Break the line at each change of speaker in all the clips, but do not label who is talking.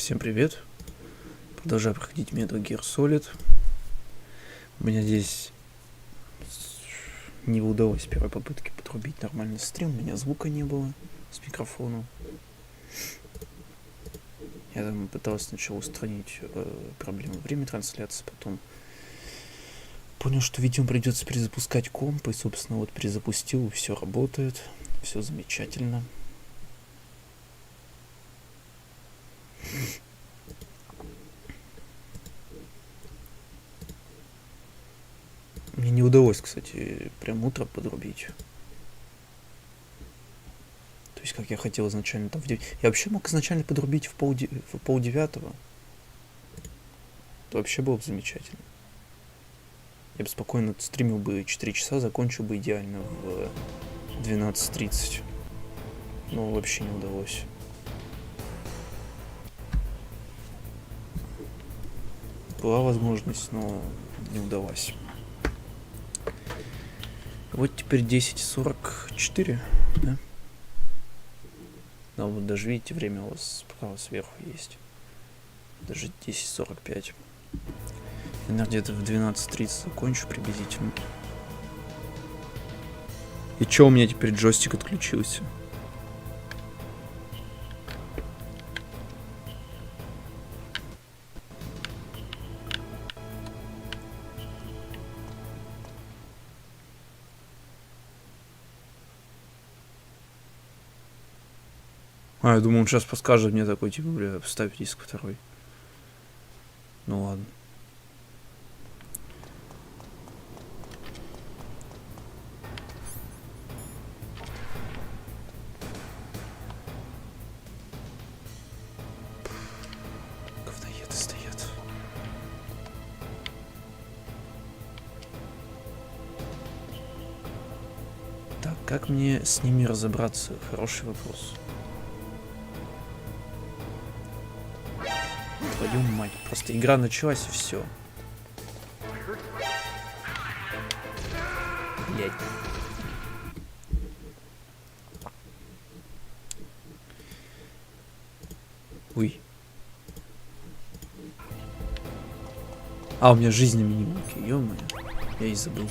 Всем привет. Продолжаю проходить Metal Gear Solid. У меня здесь не удалось с первой попытки подрубить нормальный стрим. У меня звука не было с микрофоном. Я там пытался сначала устранить проблемы время трансляции, потом понял, что, видимо, придется перезапускать комп, и, собственно, вот перезапустил, и все работает, все замечательно. Мне не удалось, кстати, прям утро подрубить. То есть, как я хотел изначально там Я вообще мог изначально подрубить в полдевятого. Это вообще было бы замечательно. Я бы спокойно стримил бы 4 часа, закончил бы идеально в 12:30. Но вообще не удалось. Была возможность, но не удалась. Вот теперь 10:44, да? Да, вот даже видите, время у вас справа сверху есть. Даже 10:45. Я, наверное, где-то в 12:30 закончу приблизительно. И чё у меня теперь джойстик отключился? Я думаю, он сейчас подскажет мне такой, типа, бля, вставь диск второй. Ну ладно. Говноеды стоят. Так, как мне с ними разобраться? Хороший вопрос. Твою мать, просто игра началась и все. Блять. Ой. У меня жизнь на минималке, ё-моё. Я и забыл.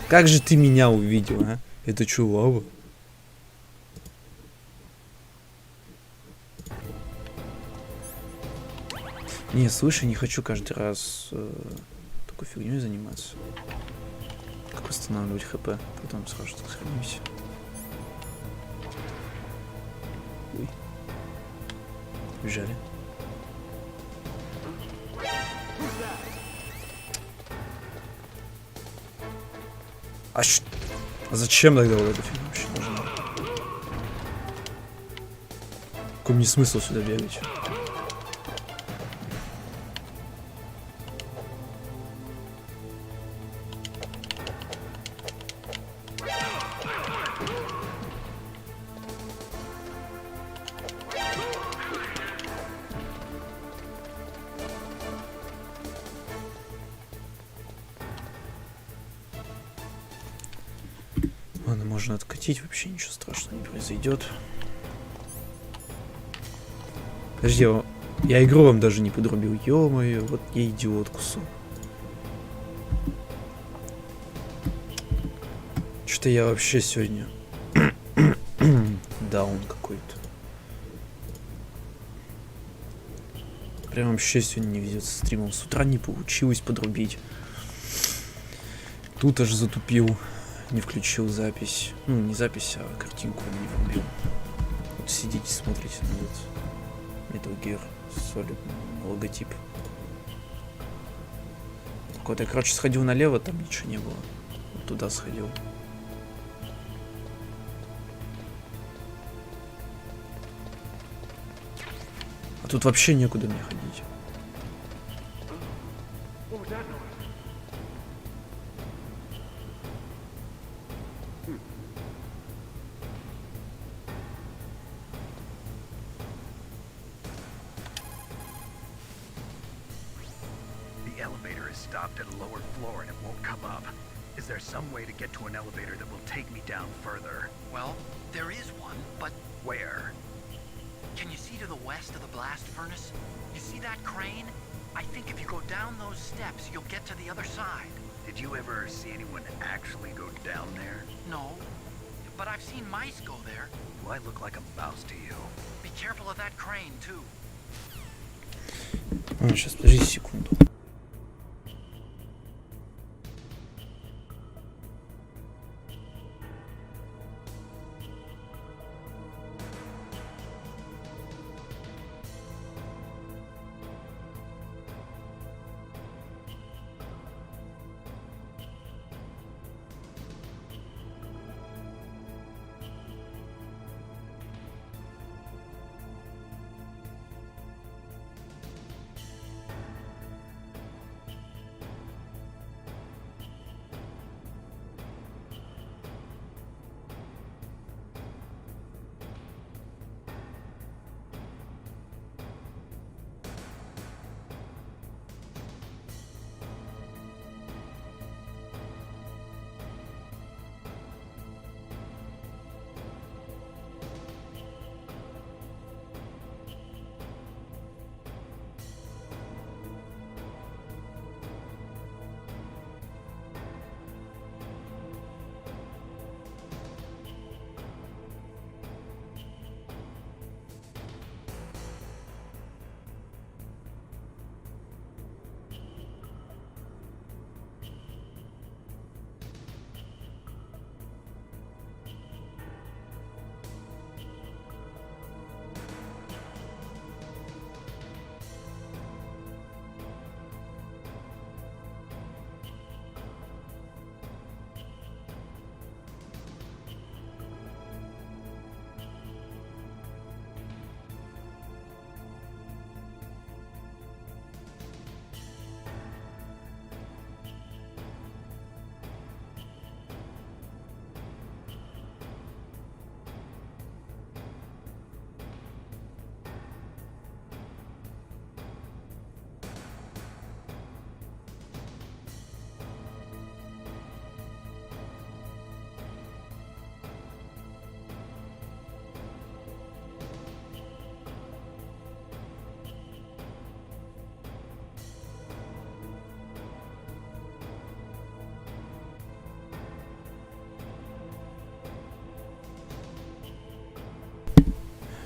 Как же ты меня увидел, а? Это чё, лава? Не, слушай, не хочу каждый раз такой фигней заниматься. Как восстанавливать хп, потом сразу сохранимся. Ой. Бежали. А зачем тогда вот эта фигня вообще нужна? Какой мне смысл сюда бегать? Ладно, можно откатить, вообще ничего страшного не произойдет. Подожди, я игру вам даже не подрубил, ё-моё, вот я идиот кусок. Что-то я вообще сегодня даун какой-то. Прям вообще сегодня не везет со стримом. С утра не получилось подрубить. Тут аж затупил. Не включил запись. Ну, не запись, а картинку не врубил. Вот сидите, смотрите на вот Metal Gear Solid логотип. Так вот, я, короче, сходил налево, там ничего не было. Вот туда сходил. А тут вообще некуда мне ходить.
stopped at a lower floor and it won't come up. Is there some way to get to an elevator that will take me down further?
Well, there is one, but
Where?
can you see to the west of the blast furnace? You see that crane? I think if you go down those steps, you'll get to the other side.
Did you ever see anyone actually go down there?
No, but I've seen mice go there.
Do I look like a mouse to you?
Be careful of that crane, too.
Сейчас, подожди секунду.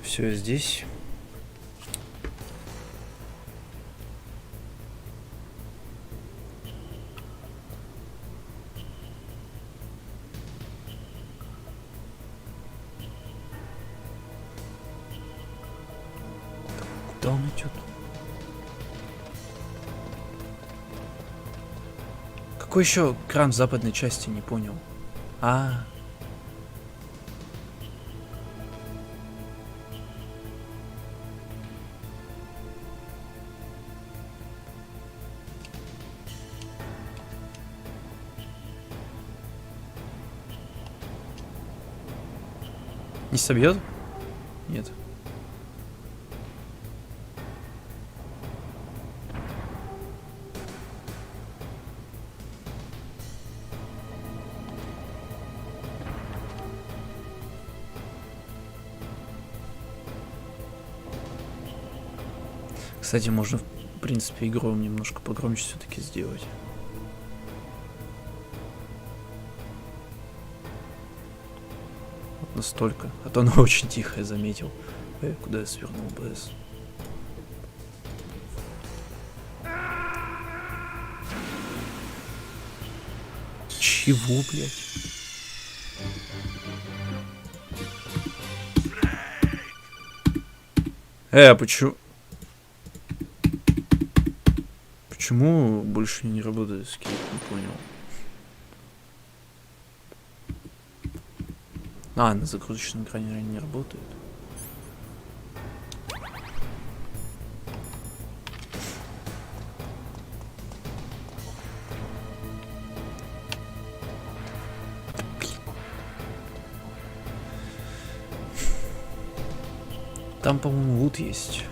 Все здесь. Куда он идет? Какой еще кран в западной части, не понял. Не собьет? Нет. Кстати, можно, в принципе, игру немножко погромче все-таки сделать. Вот настолько. А то она очень тихая, заметил. Куда я свернул БС? Чего, блядь? Почему? Почему больше не работает скейт? Не понял. На загрузочном экране не работает. Там, по-моему, лут есть.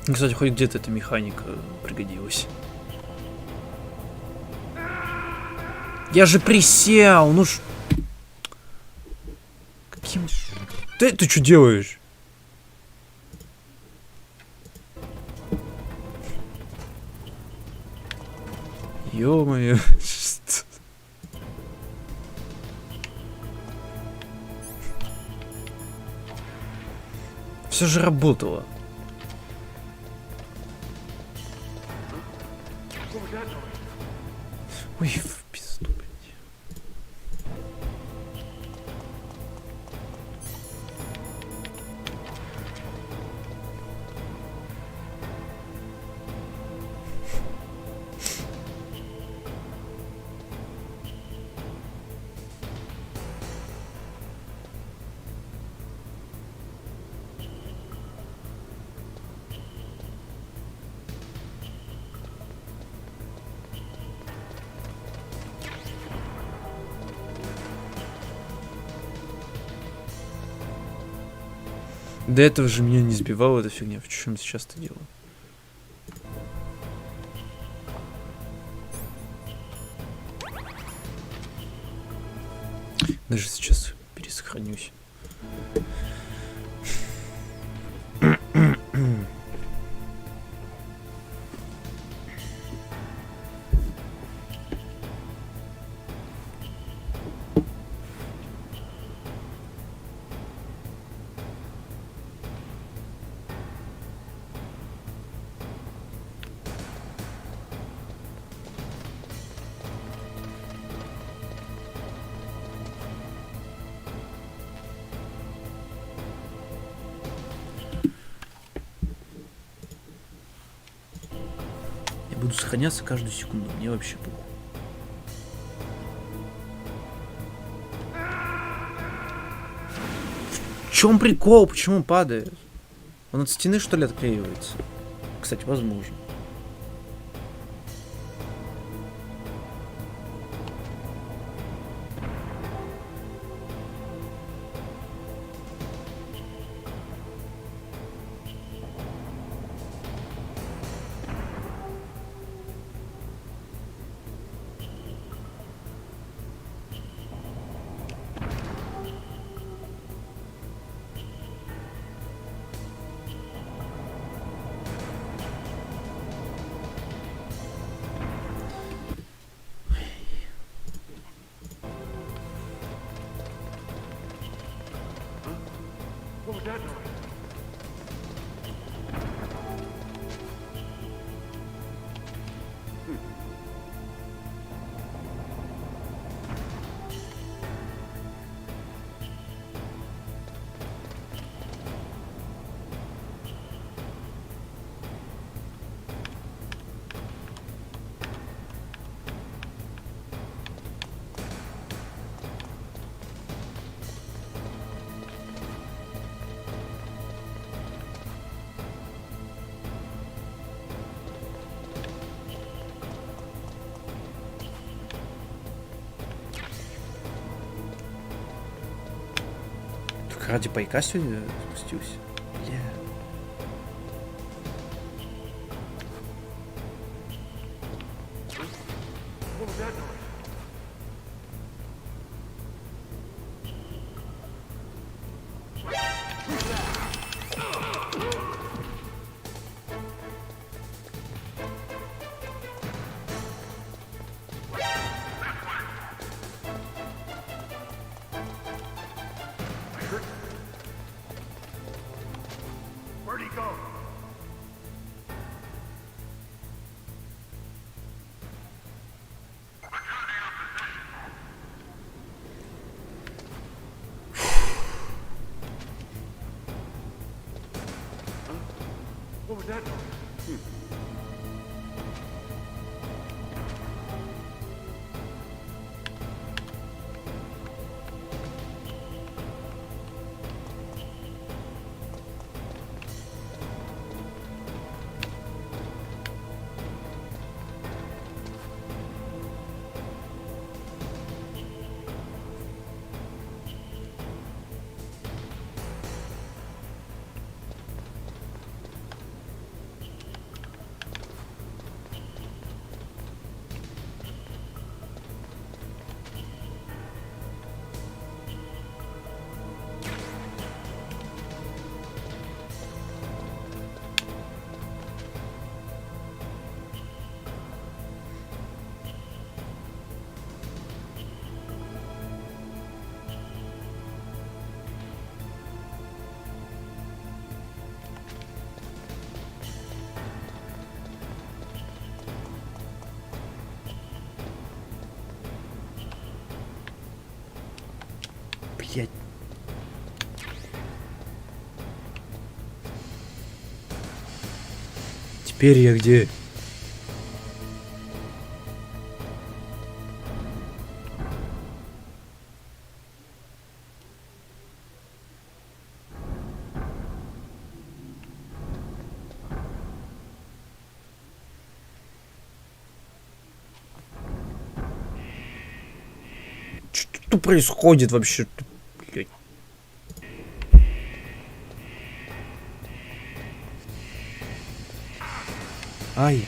Кстати, хоть где-то эта механика пригодилась. Я же присел, ну ж... Каким... Ты что делаешь? Ё-моё. Все же работало. Ой, в пизду, блядь. До этого же меня не сбивала эта фигня. В чем сейчас это дело? Даже сейчас пересохранюсь. Я буду сохраняться каждую секунду. Мне вообще похуй. В чем прикол? Почему он падает? Он от стены, что ли, отклеивается? Кстати, возможно. Ради пайка сегодня спустился. Бля.
Where'd he go? What was that noise?
Теперь я где? Что происходит вообще? Блядь. Ай.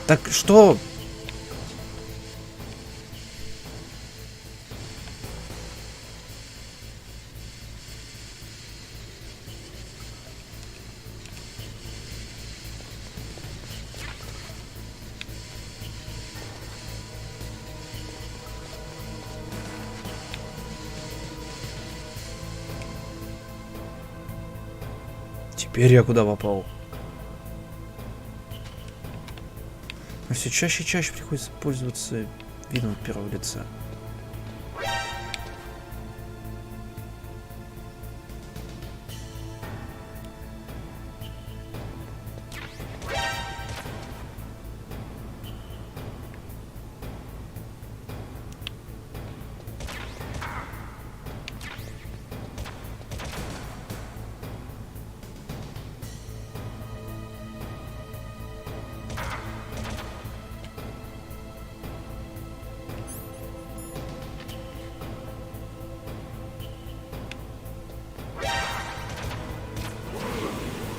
Так что? Теперь я куда попал? А все чаще и чаще приходится пользоваться видом от первого лица.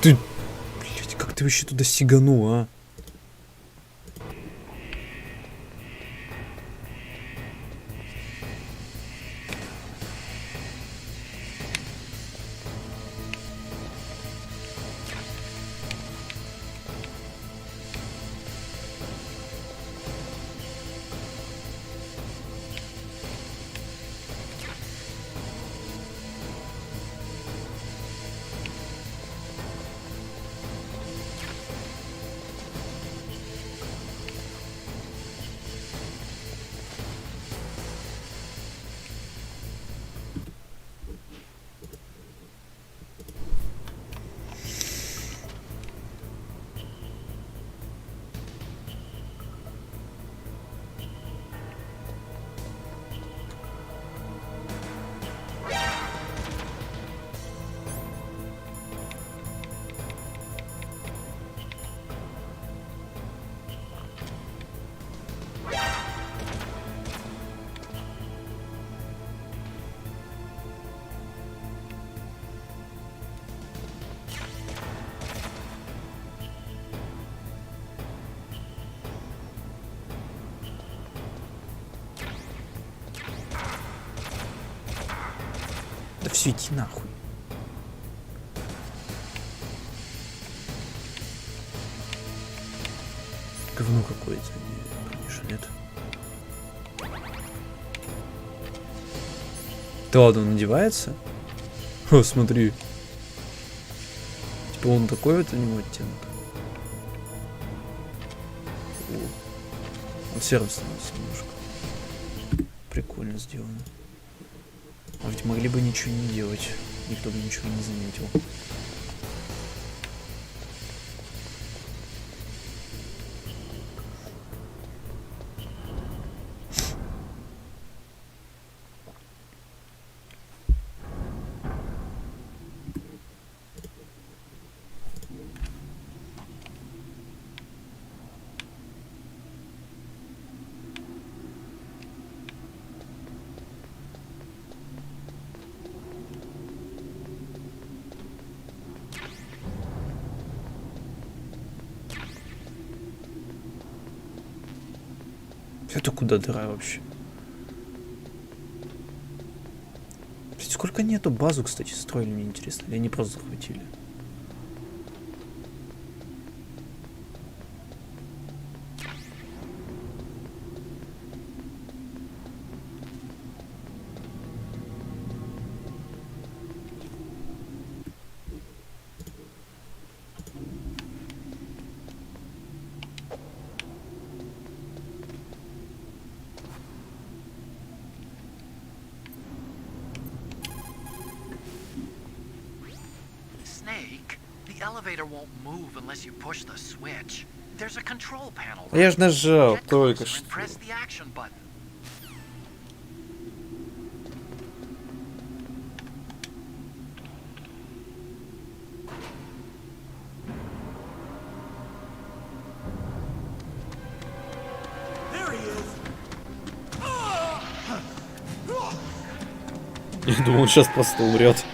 Ты, блядь, как ты вообще туда сиганул, а? Да все, иди нахуй. Говно какое-то. Конечно, нет. Да ладно, он надевается? О, смотри. Типа он такой вот у него оттенок. О. Он серым становится немножко. Прикольно сделано. А ведь могли бы ничего не делать. Никто бы ничего не заметил. Это куда дыра вообще? Сколько они эту базу, кстати, строили, мне интересно. Или они просто захватили?
elevator won't move unless you push the switch. There's a control panel.
Я ж нажал
Get
только
closer
что.
and press the action button.
Я думал, он сейчас просто умрет.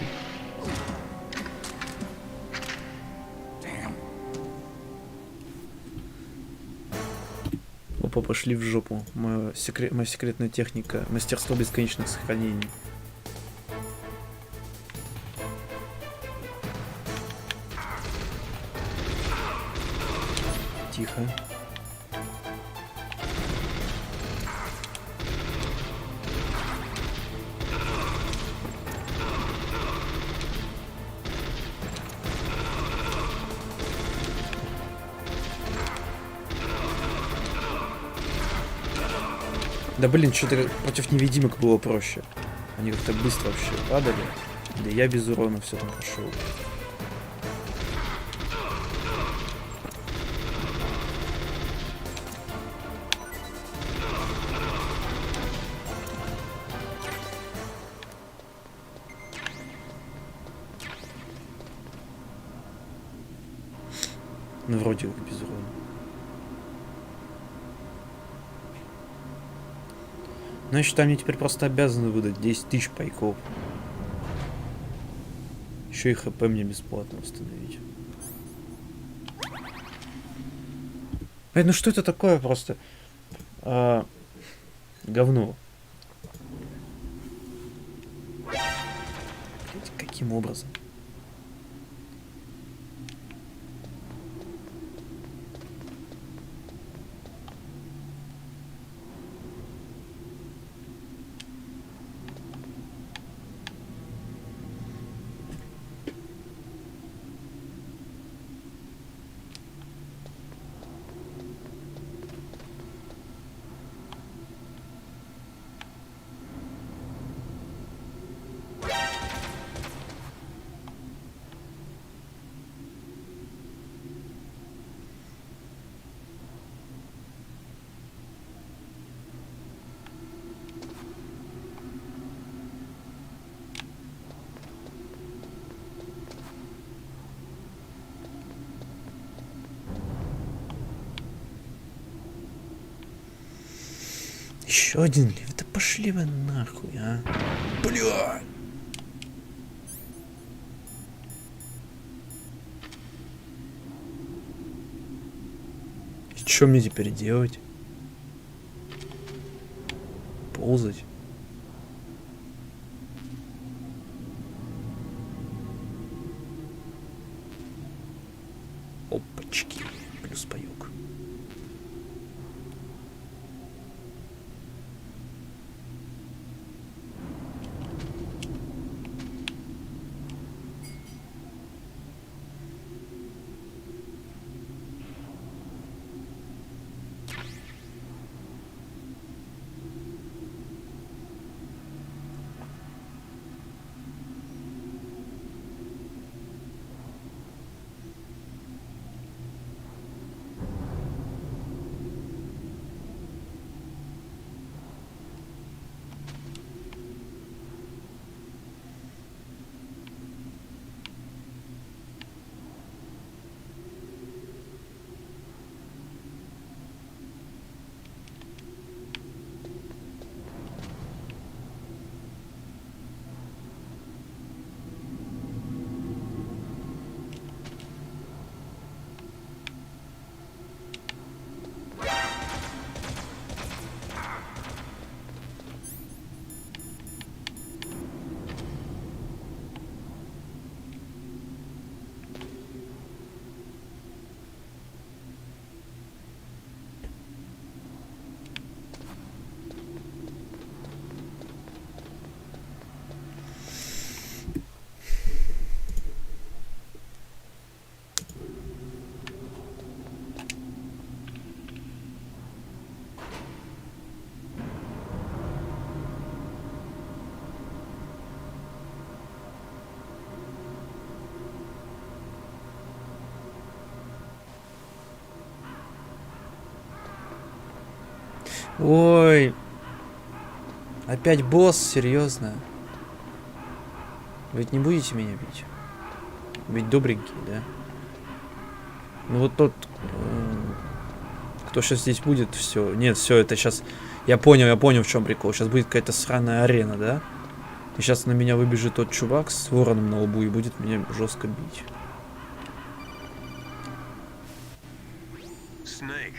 Опа, пошли в жопу. Моя секретная техника. Мастерство бесконечных сохранений. Тихо. Да блин, что-то против невидимок было проще. Они как-то быстро вообще падали. Да я без урона все там прошел. Ну вроде как без урона. Ну, я считаю, мне теперь просто обязаны выдать 10 тысяч пайков. Еще и ХП мне бесплатно установить. Эй, ну что это такое просто? Говно. Каким образом? Еще один лифт. Да пошли вы нахуй, а. Бля. И что мне теперь делать? Ползать? Опачки. Плюс паёк. Ой. Опять босс, серьезно? Вы ведь не будете меня бить? Ведь добренький, да? Ну вот тот, кто сейчас здесь будет, все. Нет, все, это сейчас... Я понял, в чем прикол. Сейчас будет какая-то сраная арена, да? И сейчас на меня выбежит тот чувак с вороном на лбу и будет меня жестко бить.
Snake,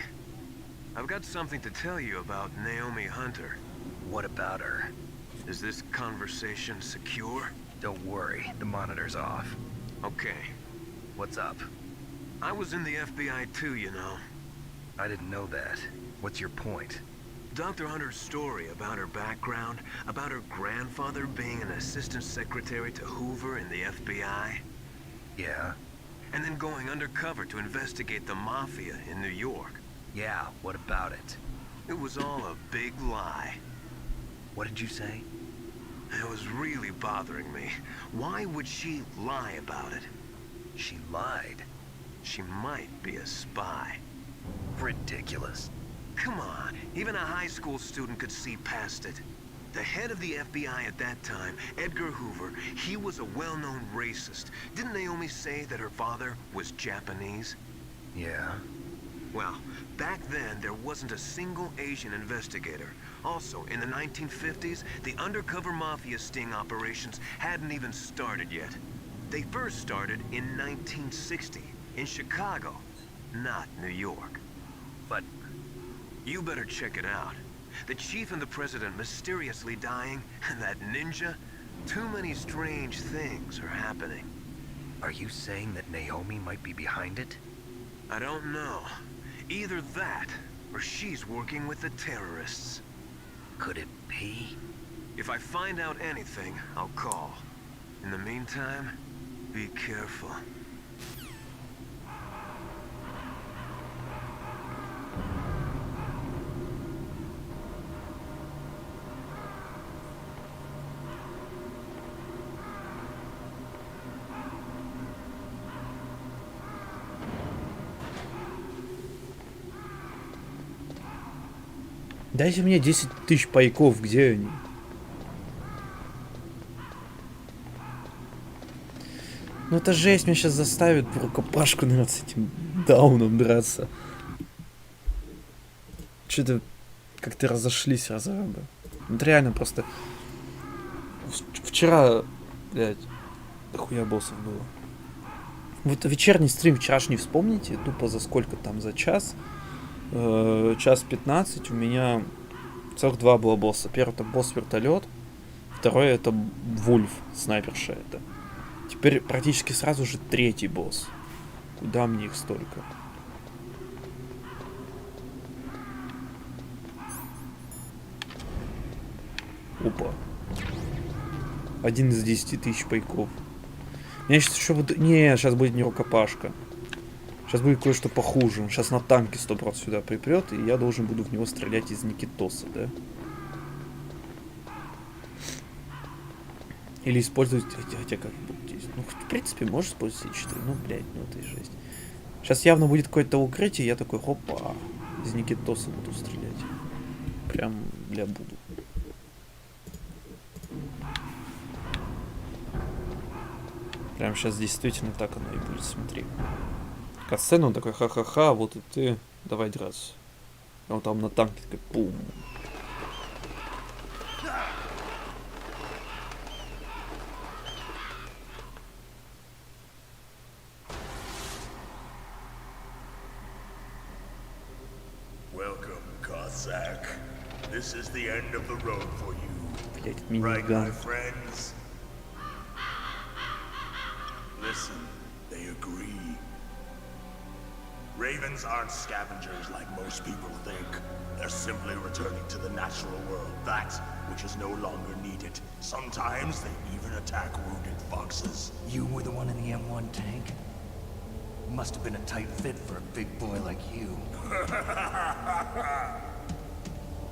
I've got something to tell you about Naomi Hunter. What about her? Is this conversation secure? Don't worry, the monitor's off. Okay. What's up? I was in the FBI too, you know. I didn't know that. What's your point? Dr. Hunter's story about her background, about her grandfather being an assistant secretary to Hoover in the FBI. Yeah. And then going undercover to investigate the mafia in New York. Yeah, what about it? It was all a big lie. What did you say? It was really bothering me. Why would she lie about it? She lied. She might be a spy. Ridiculous. Come on, even a high school student could see past it. The head of the FBI at that time, Edgar Hoover, he was a well-known racist. Didn't Naomi say that her father was Japanese? Yeah. Well, back then, there wasn't a single Asian investigator. Also, in the 1950s, the undercover mafia sting operations hadn't even started yet. They first started in 1960, in Chicago, not New York. But you better check it out. The chief and the president mysteriously dying, and that ninja? Too many strange things are happening. Are you saying that Naomi might be behind it? I don't know. Either that, or she's working with the terrorists. Could it be? If I find out anything, I'll call. In the meantime, be careful.
Дайте мне 10 тысяч пайков, где они? Ну это жесть, меня сейчас заставит в рукопашку, наверное, с этим дауном драться. Что-то как-то разошлись разрабы. Вот реально просто... Вчера, блядь, дохуя боссов было. Вот вечерний стрим вчерашний вспомните, тупо за сколько там, за час? Час 15 у меня целых два было босса. Первый это босс вертолет, второй это Вульф, снайперша это. Теперь практически сразу же третий босс. Куда мне их столько? Опа. 1 из 10 тысяч пайков. Меня сейчас еще будет... Не, сейчас будет не рукопашка. Сейчас будет кое-что похуже. Он сейчас на танке 100% сюда припрет, и я должен буду в него стрелять из Никитоса, да? Или использовать... Хотя как будет здесь? Ну, в принципе, можешь использовать 4. Ну, блядь, ну это и жесть. Сейчас явно будет какое-то укрытие, я такой, хопа, из Никитоса буду стрелять. Прям для буду. Прям сейчас действительно так оно и будет, смотри. Катсцена, он такой, ха-ха-ха, вот и ты, давай драться. А он там на танке такой, пум.
Welcome, Cossack. This is the end of the road for you.
Блять,
Right, my
миниган.
friends? Listen, they agree. Ravens aren't scavengers like most people think. They're simply returning to the natural world, that which is no longer needed. Sometimes they even attack wounded foxes.
You were the one in the M1 tank? Must have been a tight fit for a big boy like you.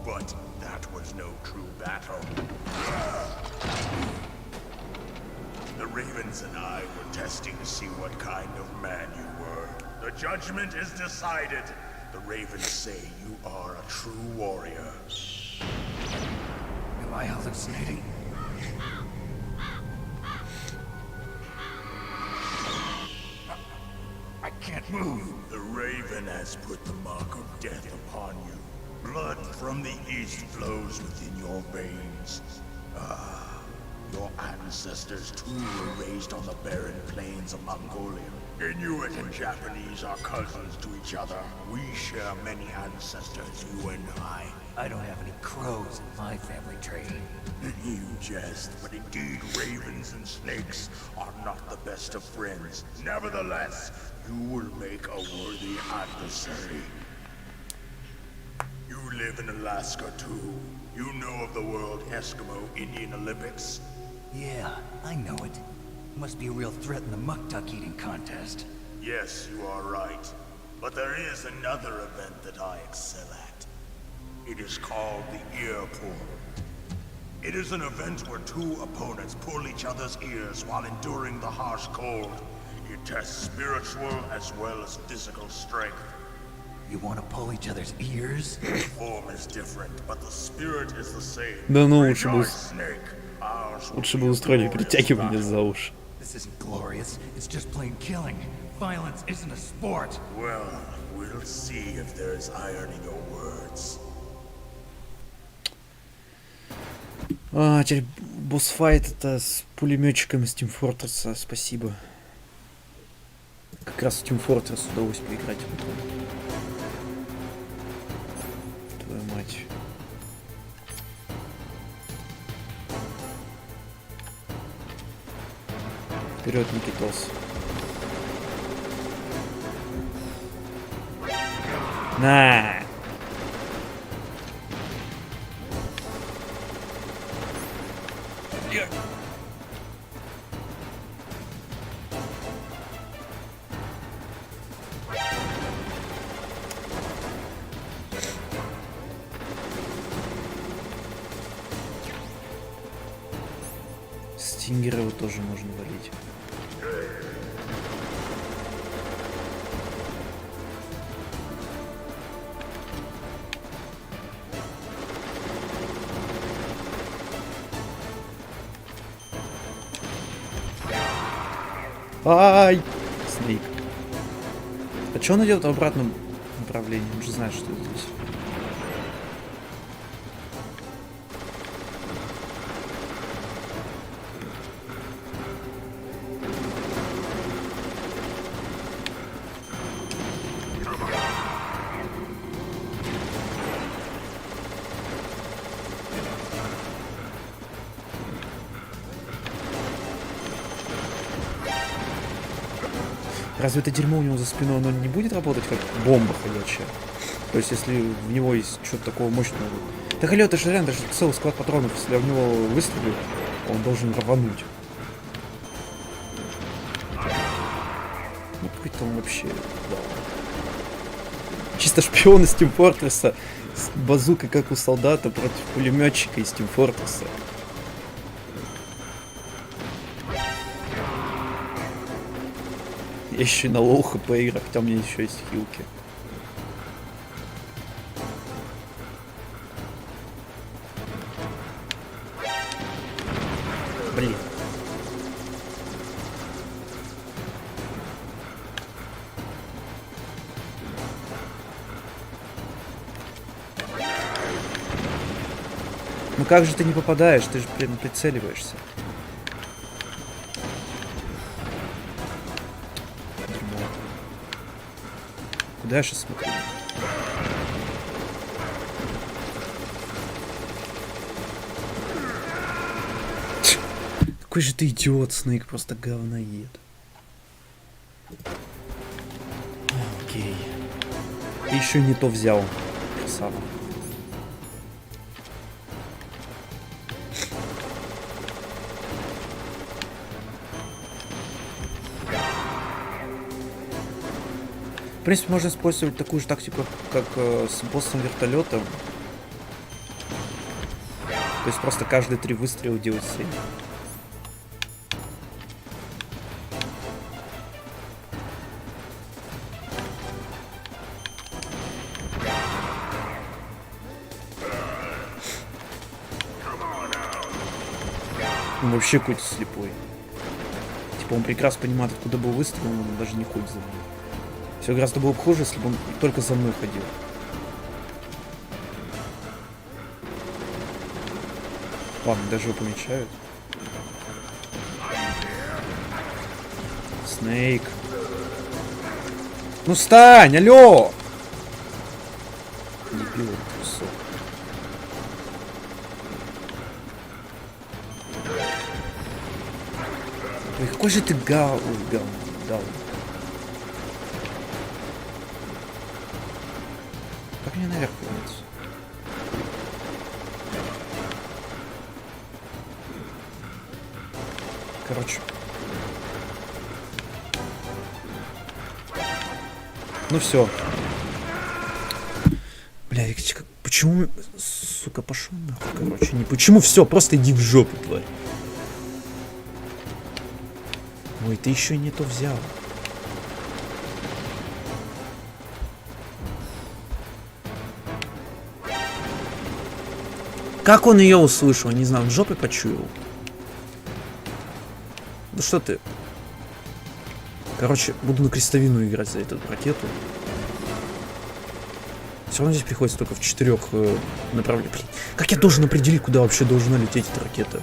But that was no true battle. The Ravens and I were testing to see what kind of man you were. The judgment is decided. The ravens say you are a true warrior.
Am I hallucinating? I can't move.
The raven has put the mark of death upon you. Blood from the east flows within your veins. Ah, your ancestors too were raised on the barren plains of Mongolia. Inuit and Japanese are cousins to each other. We share many ancestors, you and I.
I don't have any crows in my family tree.
You jest, but indeed ravens and snakes are not the best of friends. Nevertheless, you will make a worthy adversary. You live in Alaska too. You know of the World Eskimo Indian Olympics?
Yeah, I know it. Must be a real threat in the muck duck eating contest.
Yes, you are right. But there is another event that I excel at. It is called the ear pull. It is an event where two opponents pull each other's ears while enduring the harsh cold. It tests spiritual as well as physical strength.
You want to pull each other's ears?
The form is different, but the spirit is the same.
Да ну, лучше бы,
Rejoice, Snake. Ours will
лучше
be
бы
a
устроили
glorious
притягивание
battle.
за уши.
This isn't glorious. It's just plain killing. Violence isn't a sport.
Well, we'll see if there's iron in your words.
А, теперь босс-файт это с пулеметчиком из Team Fortress. Спасибо. Как раз в Team Fortress удалось поиграть. Твою мать. Вперед, Никитос. На! Стингера его тоже можно валить. Ай! Снейк. А чё он идет в обратном направлении? Он же знает, что это здесь. Разве это дерьмо у него за спиной, оно не будет работать как бомба ходячая? То есть, если в него есть что-то такого мощного... Так, алё, это же реально, даже целый склад патронов, если я в него выстрелю, он должен рвануть. Ну, какой-то он вообще... Да. Чисто шпион из Team Fortress с базукой, как у солдата, против пулеметчика из Team Fortress. Я еще и на лоу хп играю, хотя у меня еще есть хилки. Блин. Ну как же ты не попадаешь? Ты же прицеливаешься. Куда я сейчас смотрю? Какой же ты идиот, Снейк, просто говноед. Окей. Ты еще не то взял. Красава. В принципе, можно использовать такую же тактику, как с боссом вертолета. То есть просто каждые 3 выстрела делать 7. Он вообще какой-то слепой. Типа он прекрасно понимает, откуда был выстрел, но он даже не ходит за мной. Все гораздо было бы хуже, если бы он только за мной ходил. Ладно, даже его помечают. Снейк. Ну встань, алло! Дебил этот кусок. Ой, какой же ты гал... Как мне наверх подняться? Короче. Ну все. Бля, почему... Сука, пошел нахуй, короче. Не почему все, просто иди в жопу, тварь. Ой, ты еще не то взял. Как он ее услышал? Не знаю, в жопе почуял. Да что ты? Короче, буду на крестовину играть за эту ракету. Все равно здесь приходится только в 4 направлениях. Как я должен определить, куда вообще должна лететь эта ракета?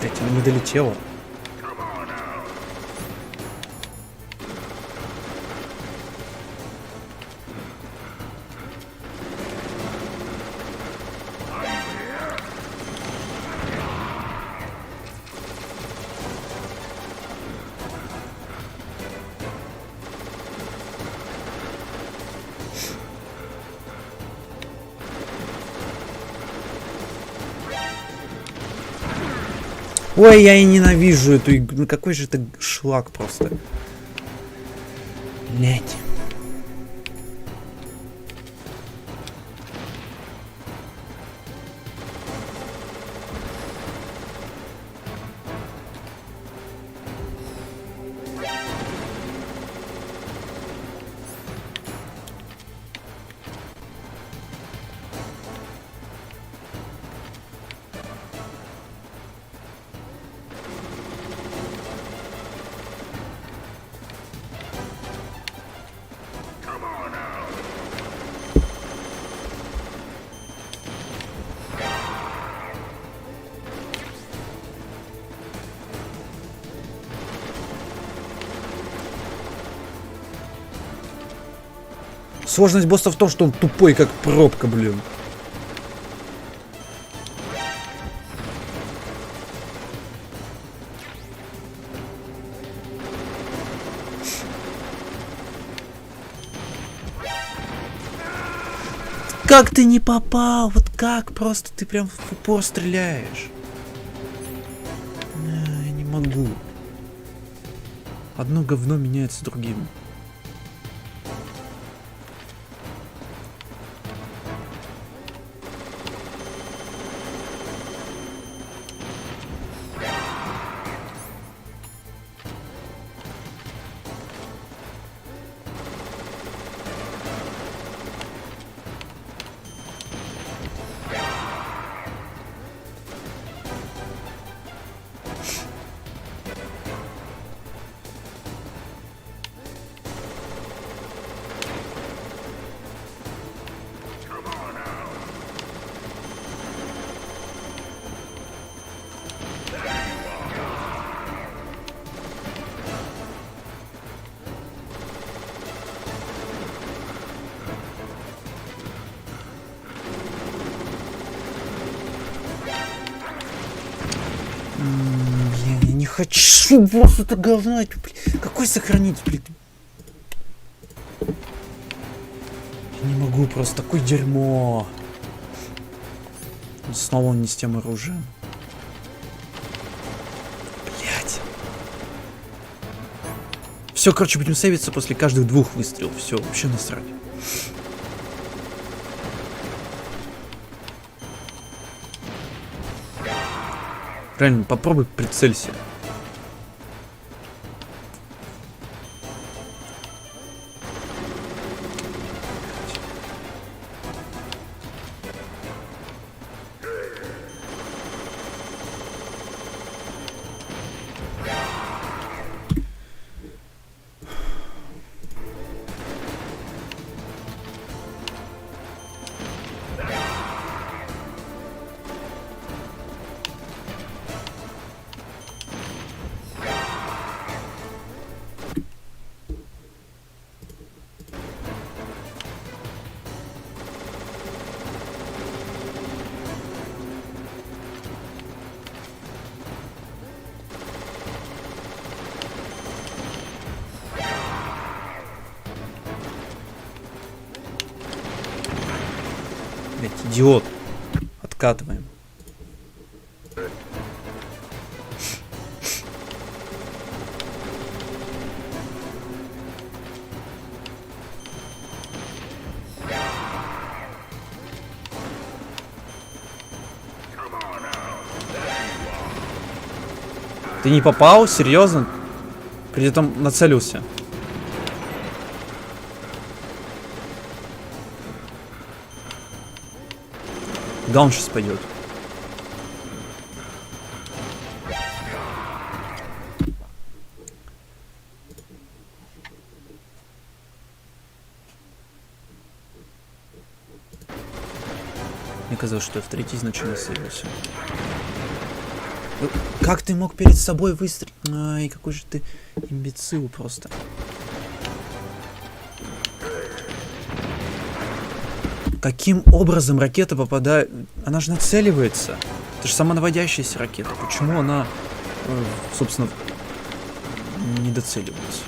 Блять, она не долетела. Ой, я и ненавижу эту игру. Ну какой же это шлак просто. Блять. Сложность босса в том, что он тупой, как пробка, блин. Как ты не попал? Вот как просто ты прям в упор стреляешь? Я не могу. Одно говно меняется другим. Я не хочу, босс, это говно. Какой сохранить, блин? Не могу, просто такое дерьмо. Снова он не с тем оружием. Блять. Все, короче, будем сейвиться после каждых 2 выстрелов. Все, вообще насрать. Реально, попробуй прицелься. Блять, идиот. Откатываем. Ты не попал? Серьезно? При этом нацелился. Куда он сейчас пойдет? Мне казалось, что я в 3-й изначально сейвился. Как ты мог перед собой выстрелить? Ай, какой же ты имбецил просто. Каким образом ракета попадает? Она же нацеливается. Это же самонаводящаяся ракета. Почему она, собственно, не доцеливается?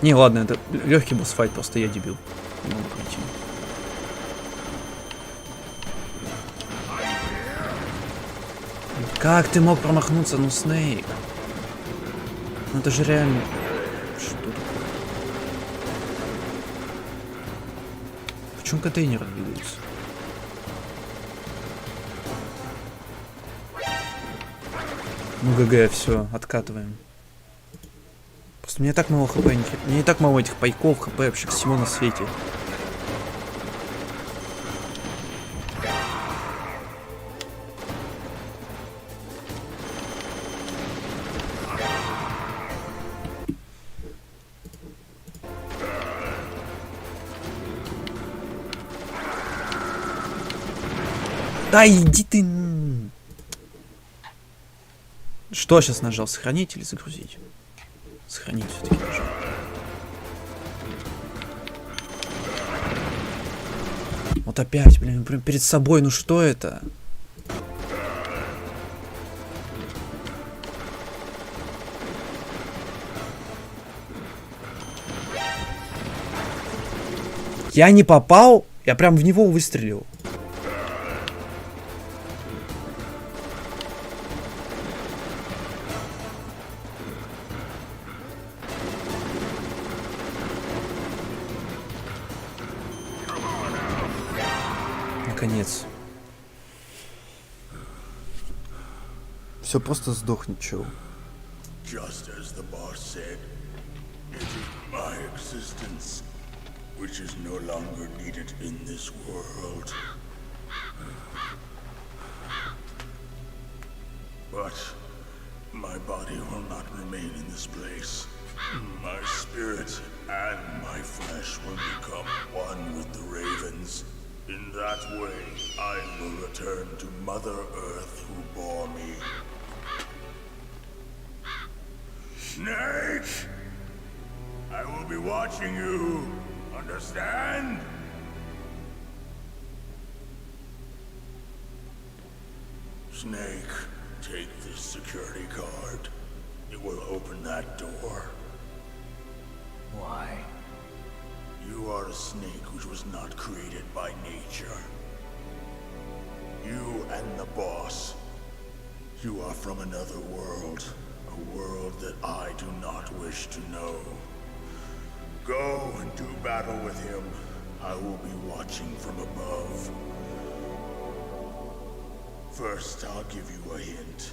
Не, ладно, это легкий босс-файт, просто я дебил. Не могу пройти. Как ты мог промахнуться? Ну, Снейк. Ну это же реально... Что такое? Почему контейнеры двигаются? Ну ГГ, все, откатываем. Просто мне так мало хп, мне не так мало этих пайков, хп, вообще всего на свете. Да иди ты. Что сейчас нажал? Сохранить или загрузить? Сохранить все-таки нажал. Вот опять, блин, прям перед собой, ну что это? Я не попал, я прям в него выстрелил. Наконец. Все, просто сдохнет, чел.
Just as the boss said, it is my existence which is no longer needed in this world. But my body will not remain in this place. My spirit and my flesh will become one with the ravens. In that way, I will return to Mother Earth who bore me. Snake! I will be watching you. Understand? Snake, take this security card. it will open that door.
Why?
You are a snake which was not created by nature. You and the boss. You are from another world. A world that I do not wish to know. Go and do battle with him. I will be watching from above. First, I'll give you a hint.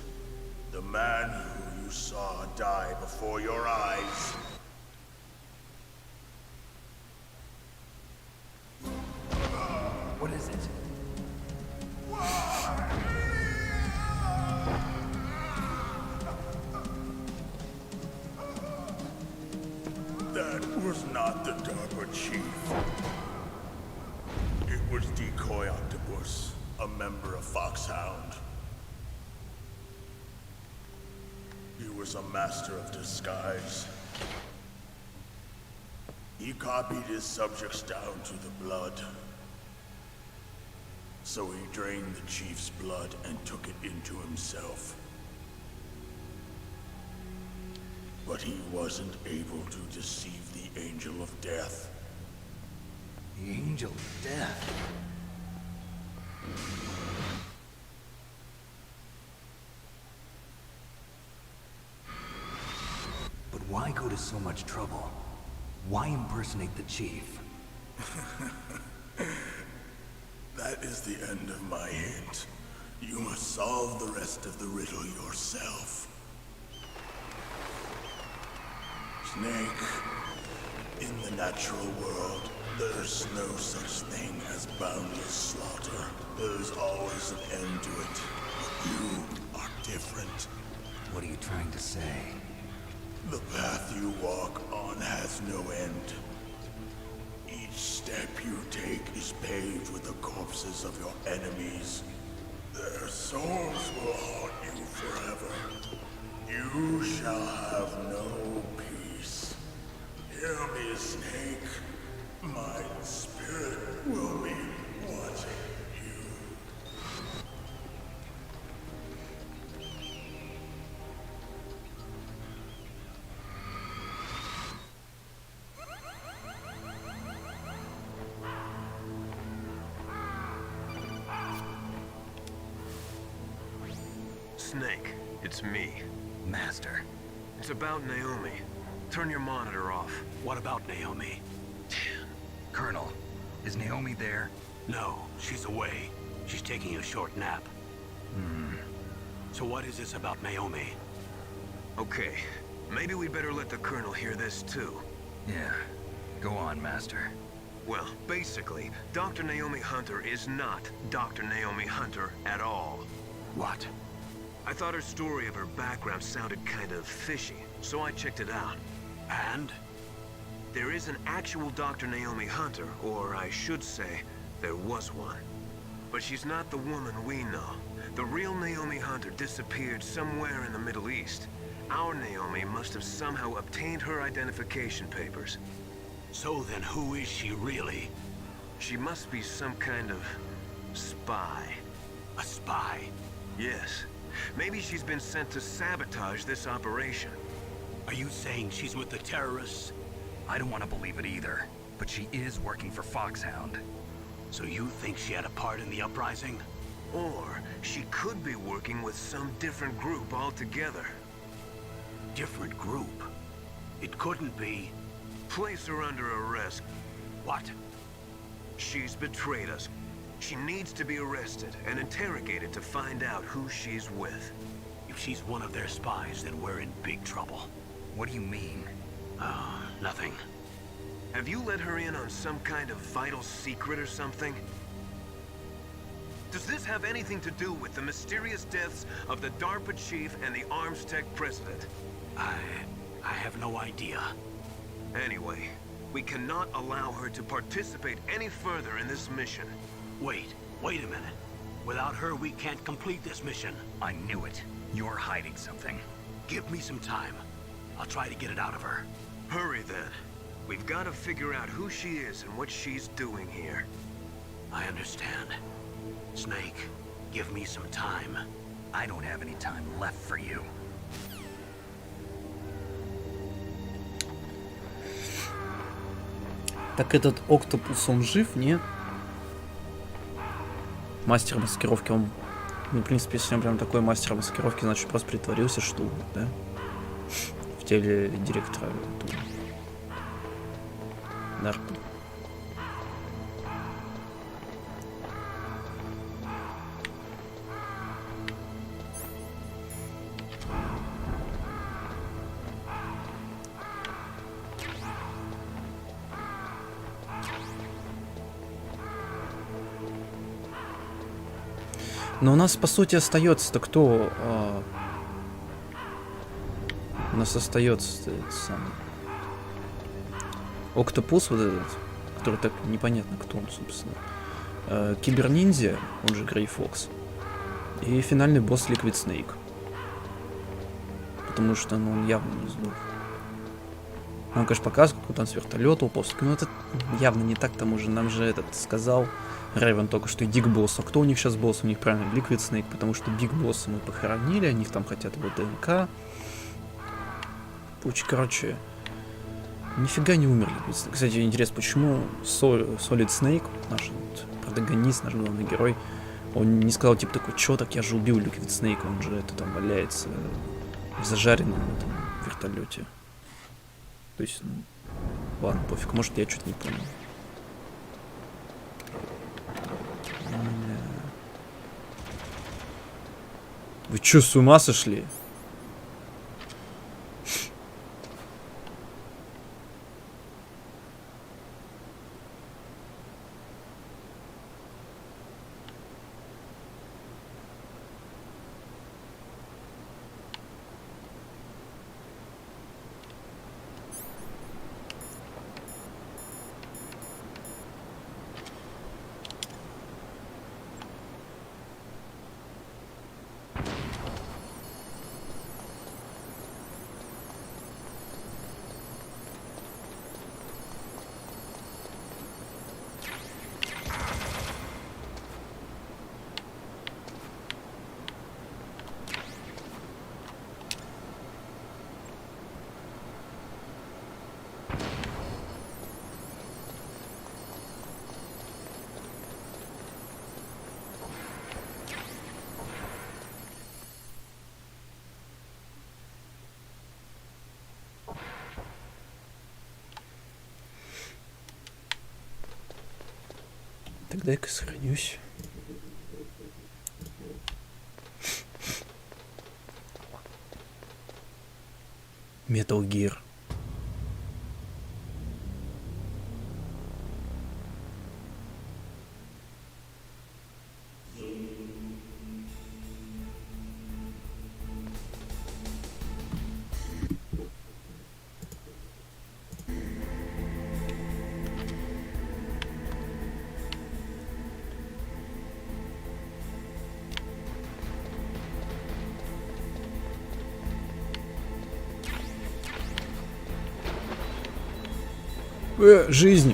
The man who you saw die before your eyes.
What is it?
That was not the DARPA chief. It was Decoy Octopus, a member of Foxhound. He was a master of disguise. He copied his subjects down to the blood. So he drained the chief's blood and took it into himself. But he wasn't able to deceive the Angel of Death.
The Angel of Death. But why go to so much trouble? Why impersonate the chief?
That is the end of my hint. You must solve the rest of the riddle yourself. Snake, in the natural world, there's no such thing as boundless slaughter. There's always an end to it. But you are different.
What are you trying to say?
The path you walk on has no end. Each step you take is paved with the corpses of your enemies. Their souls will haunt you forever. You shall have no peace. Hear me, Snake. My spirit will be watching you.
Snake, it's me.
Master.
It's about Naomi. Turn your monitor off.
What about Naomi?
Colonel, is Naomi there?
No, she's away. She's taking a short nap. So what is this about Naomi?
Okay, maybe we'd better let the Colonel hear this too.
Yeah. Go on, Master.
Well, basically, Dr. Naomi Hunter is not Dr. Naomi Hunter at all.
What?
I thought her story of her background sounded kind of fishy, so I checked it out.
And?
There is an actual Dr. Naomi Hunter, or I should say, there was one. But she's not the woman we know. The real Naomi Hunter disappeared somewhere in the Middle East. Our Naomi must have somehow obtained her identification papers.
So then who is she really?
She must be some kind of spy.
A spy?
Yes. Maybe she's been sent to sabotage this operation.
Are you saying she's with the terrorists?
I don't want to believe it either, but she is working for Foxhound.
So you think she had a part in the uprising?
Or she could be working with some different group altogether.
Different group? It couldn't be...
Place her under arrest.
What?
She's betrayed us. She needs to be arrested and interrogated to find out who she's with.
If she's one of their spies, then we're in big trouble.
What do you mean?
Nothing.
Have you let her in on some kind of vital secret or something? Does this have anything to do with the mysterious deaths of the DARPA chief and the Arms Tech president?
I have no idea.
Anyway, we cannot allow her to participate any further in this mission.
Wait a minute. Without her, we can't complete this mission.
I knew it. You're hiding something.
Give me some time. I'll try to get it out of her.
Hurry then. We've got to figure out who she is and what she's doing here.
I understand. Snake, give me some time.
I don't have any time left for you.
Так этот Октопус, он жив, нет? Мастер маскировки, он... Ну, в принципе, если он прям такой мастер маскировки, значит, просто притворился, что умер, да? В теле директора нарко. Но у нас, по сути, остается-то кто? У нас остается этот самый Октопус, вот этот, который так непонятно, кто он, собственно. Киберниндзя, он же Грей Фокс. И финальный босс Ликвид Снейк. Потому что, ну, он явно не сдох. Он, конечно, показывает, как он с вертолета упал. Но это явно не так, к тому же нам же этот сказал Рейвен только что иди к боссу. А кто у них сейчас босс? У них правильно Ликвид Снейк, потому что Биг Босса мы похоронили, они там хотят его ДНК. Короче, нифига не умер Ликвид Снейк. Кстати, интересно, почему Солид Снейк, наш вот протагонист, наш главный герой, он не сказал типа такой, чё так, я же убил Ликвид Снейк, он же это там валяется в зажаренном этом вертолете. То есть, ну, ладно, пофиг, может я что-то не понял. Вы чё, с ума сошли? Так, дай-ка сохранюсь. Metal Gear. Жизнь.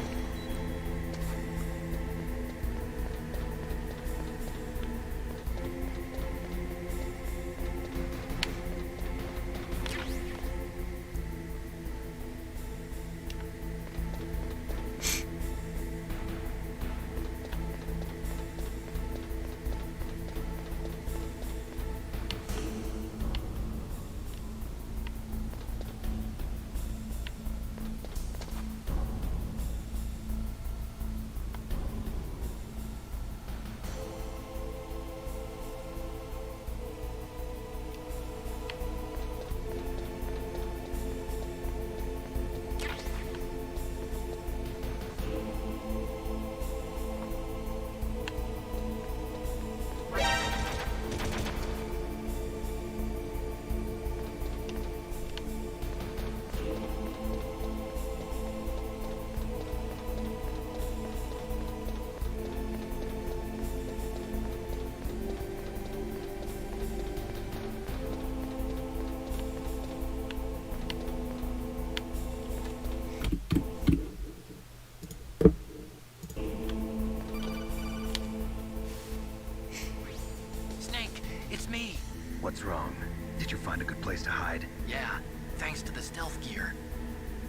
What's wrong? Did you find a good place to hide?
Yeah, thanks to the stealth gear.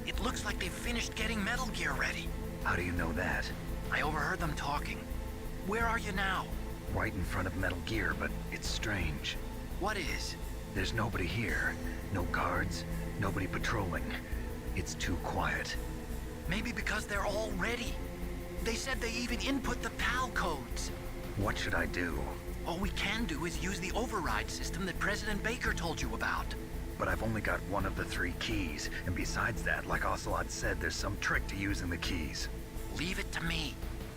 It looks like they've finished getting Metal Gear ready.
How do you know that?
I overheard them talking. Where are you now?
Right in front of Metal Gear, but it's strange.
What is?
There's nobody here. No guards, nobody patrolling. It's too quiet.
Maybe because they're all ready. They said they even input the PAL codes.
What should I do?
All we can do is use the override system that President Baker told you about.
But I've only got one of the 3 keys, and besides that, like Ocelot said, there's some trick to using the keys.
Leave it to me.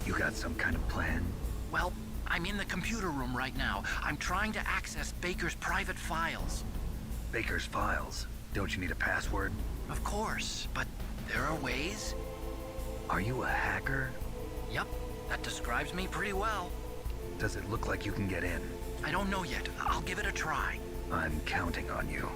You got some kind of plan?
Well, I'm in the computer room right now. I'm trying to access Baker's private files.
Baker's files? Don't you need a password?
Of course, but there are ways.
Are you a hacker?
Yep, that describes me pretty well.
Does it look like you can get in?
I don't know yet. I'll give it a try.
I'm counting on you.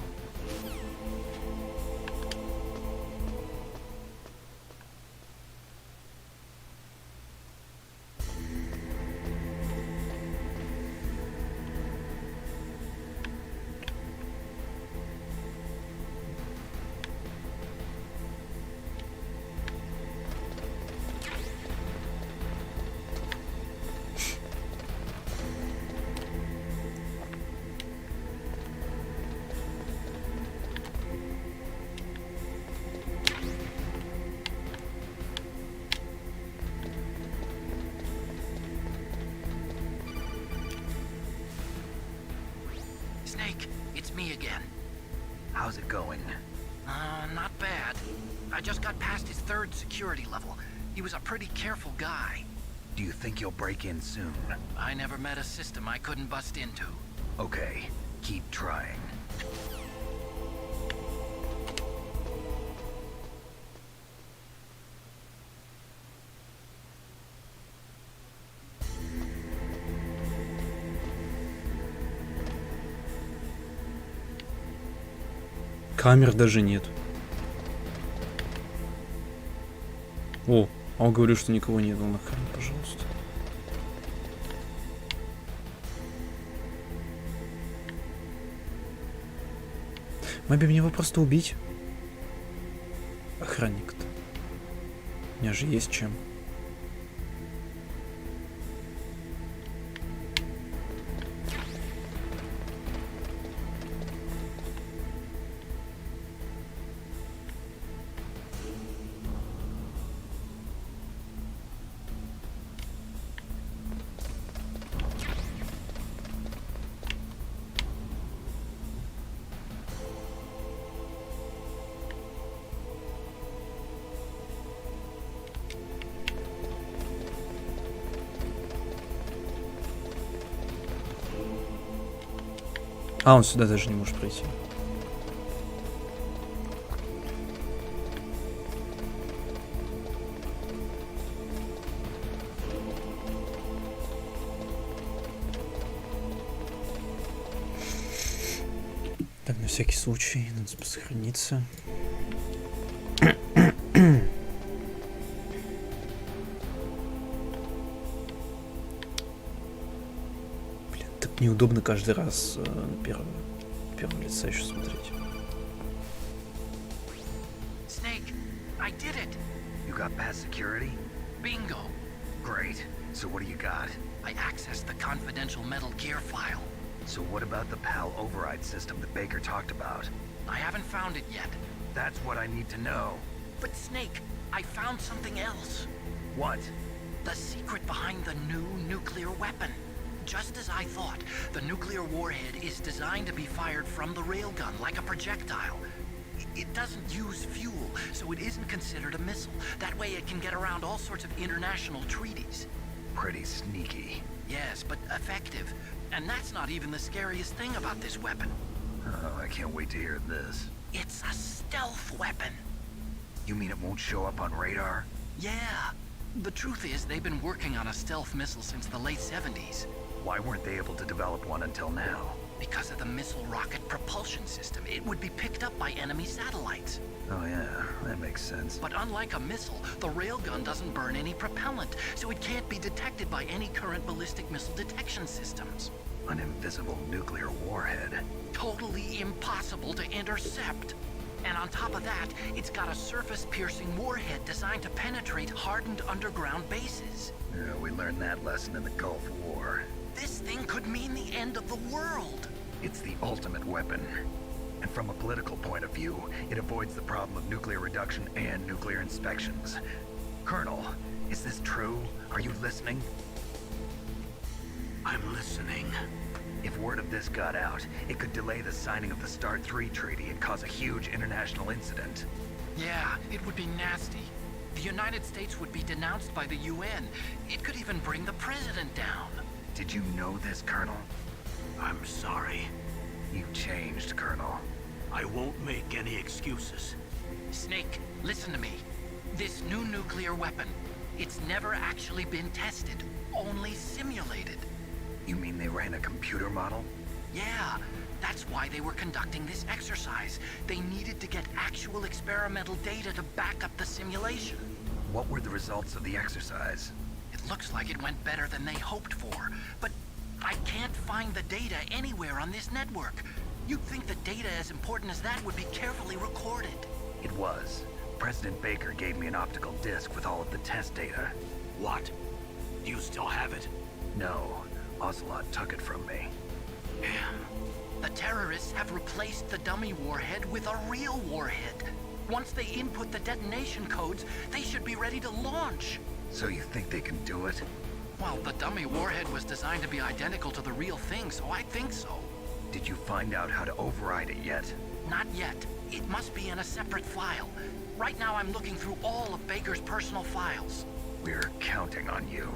Snake, it's me again.
How's it going?
Not bad. I just got past his 3rd security level. He was a pretty careful guy.
Do you think you'll break in soon?
I never met a system I couldn't bust into.
Okay, keep trying.
Камер даже нет. О, а он говорит, что никого нет. Ну нахрен, пожалуйста. Могли бы мне его просто убить. Охранник-то. У меня же есть чем. А, он сюда даже не может пройти. Так, на всякий случай, надо сохраниться. Неудобно каждый раз на первого лица еще смотреть.
Snake, I did it.
You got past security?
Bingo.
Great. So what do you got?
I accessed the confidential Metal Gear file.
So what about the PAL override system that Baker talked about?
I haven't found it yet.
That's what I need to know.
But Snake, I found something else.
What?
The secret behind the new nuclear weapon. Just as I thought, the nuclear warhead is designed to be fired from the railgun like a projectile. It doesn't use fuel, so it isn't considered a missile. That way it can get around all sorts of international treaties.
Pretty sneaky.
Yes, but effective. And that's not even the scariest thing about this weapon.
Oh, I can't wait to hear this.
It's a stealth weapon.
You mean it won't show up on radar?
Yeah. The truth is, they've been working on a stealth missile since the late 70s.
Why weren't they able to develop one until now?
Because of the missile rocket propulsion system. It would be picked up by enemy satellites.
Oh yeah, that makes sense.
But unlike a missile, the railgun doesn't burn any propellant, so it can't be detected by any current ballistic missile detection systems.
An invisible nuclear warhead.
Totally impossible to intercept. And on top of that, it's got a surface-piercing warhead designed to penetrate hardened underground bases.
Yeah, we learned that lesson in the Gulf War.
This thing could mean the end of the world.
It's the ultimate weapon. And from a political point of view, it avoids the problem of nuclear reduction and nuclear inspections. Colonel, is this true? Are you listening?
I'm listening.
If word of this got out, it could delay the signing of the START 3 treaty and cause a huge international incident.
Yeah, it would be nasty. The United States would be denounced by the UN. It could even bring the president down.
Did you know this, Colonel?
I'm sorry.
You changed, Colonel.
I won't make any excuses.
Snake, listen to me. This new nuclear weapon, it's never actually been tested, only simulated.
You mean they ran a computer model?
Yeah, that's why they were conducting this exercise. They needed to get actual experimental data to back up the simulation.
What were the results of the exercise?
It looks like it went better than they hoped for, but I can't find the data anywhere on this network. You'd think the data as important as that would be carefully recorded.
It was. President Baker gave me an optical disc with all of the test data.
What? Do you still have it?
No, Ocelot took it from me.
Damn. The terrorists have replaced the dummy warhead with a real warhead. Once they input the detonation codes, they should be ready to launch.
So you think they can do it?
Well, the dummy warhead was designed to be identical to the real thing, so I think so.
Did you find out how to override it yet?
Not yet. It must be in a separate file. Right now I'm looking through all of Baker's personal files.
We're counting on you.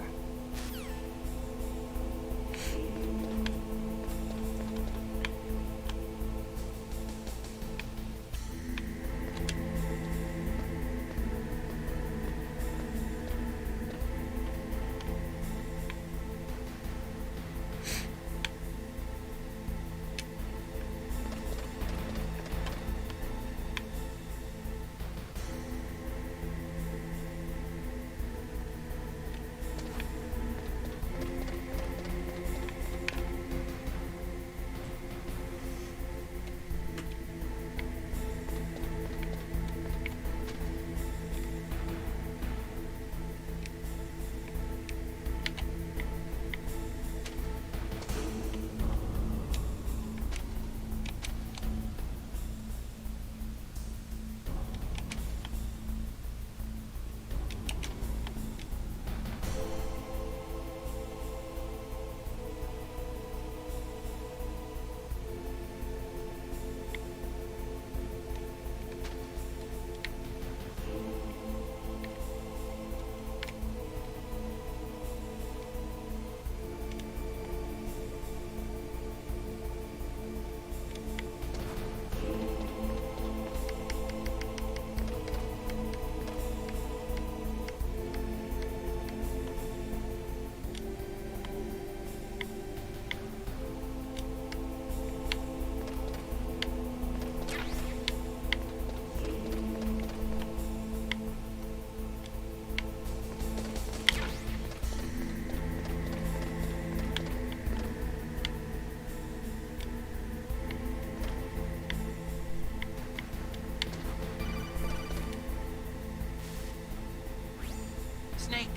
Snake?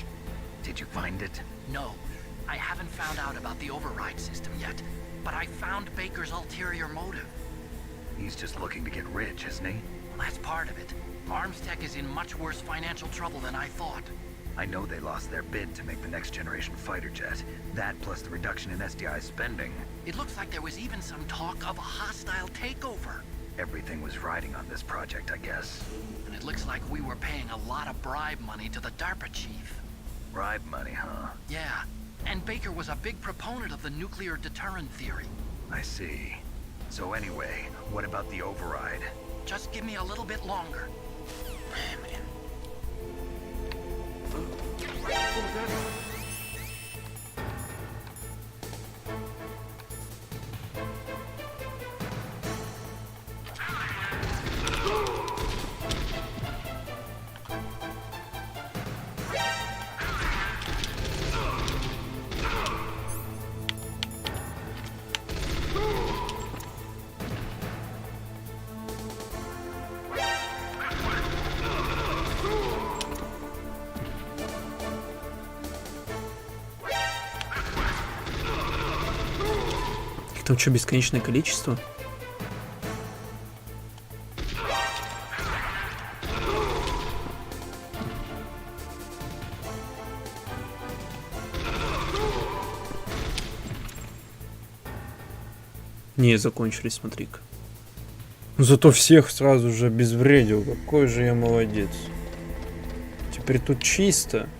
Did you find it?
No. I haven't found out about the override system yet, but I found Baker's ulterior motive.
He's just looking to get rich, isn't he?
Well, that's part of it. Armstech is in much worse financial trouble than I thought.
I know they lost their bid to make the next generation fighter jet. That plus the reduction in SDI spending.
It looks like there was even some talk of a hostile takeover.
Everything was riding on this project, I guess.
And it looks like we were paying a lot of bribe money to the DARPA chief.
Bribe money, huh?
Yeah, and Baker was a big proponent of the nuclear deterrent theory.
I see. So anyway, what about the override?
Just give me a little bit longer.
Там что, бесконечное количество? Не, закончились, смотри-ка. Зато всех сразу же обезвредил. Какой же я молодец. Теперь тут чисто.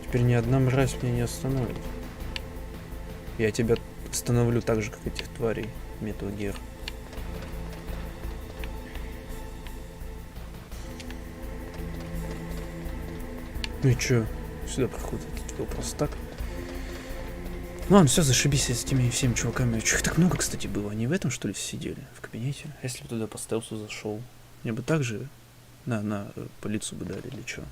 Теперь ни одна мразь меня не остановит. Я тебя остановлю так же, как этих тварей. Metal Gear. Ну и чё? Сюда проходит этот просто так. Ладно, все, зашибись с этими всеми чуваками. Чё их так много, кстати, было? Они в этом, что ли, сидели? В кабинете? А если бы туда по стелсу зашел? Мне бы так же по лицу бы дали или чё?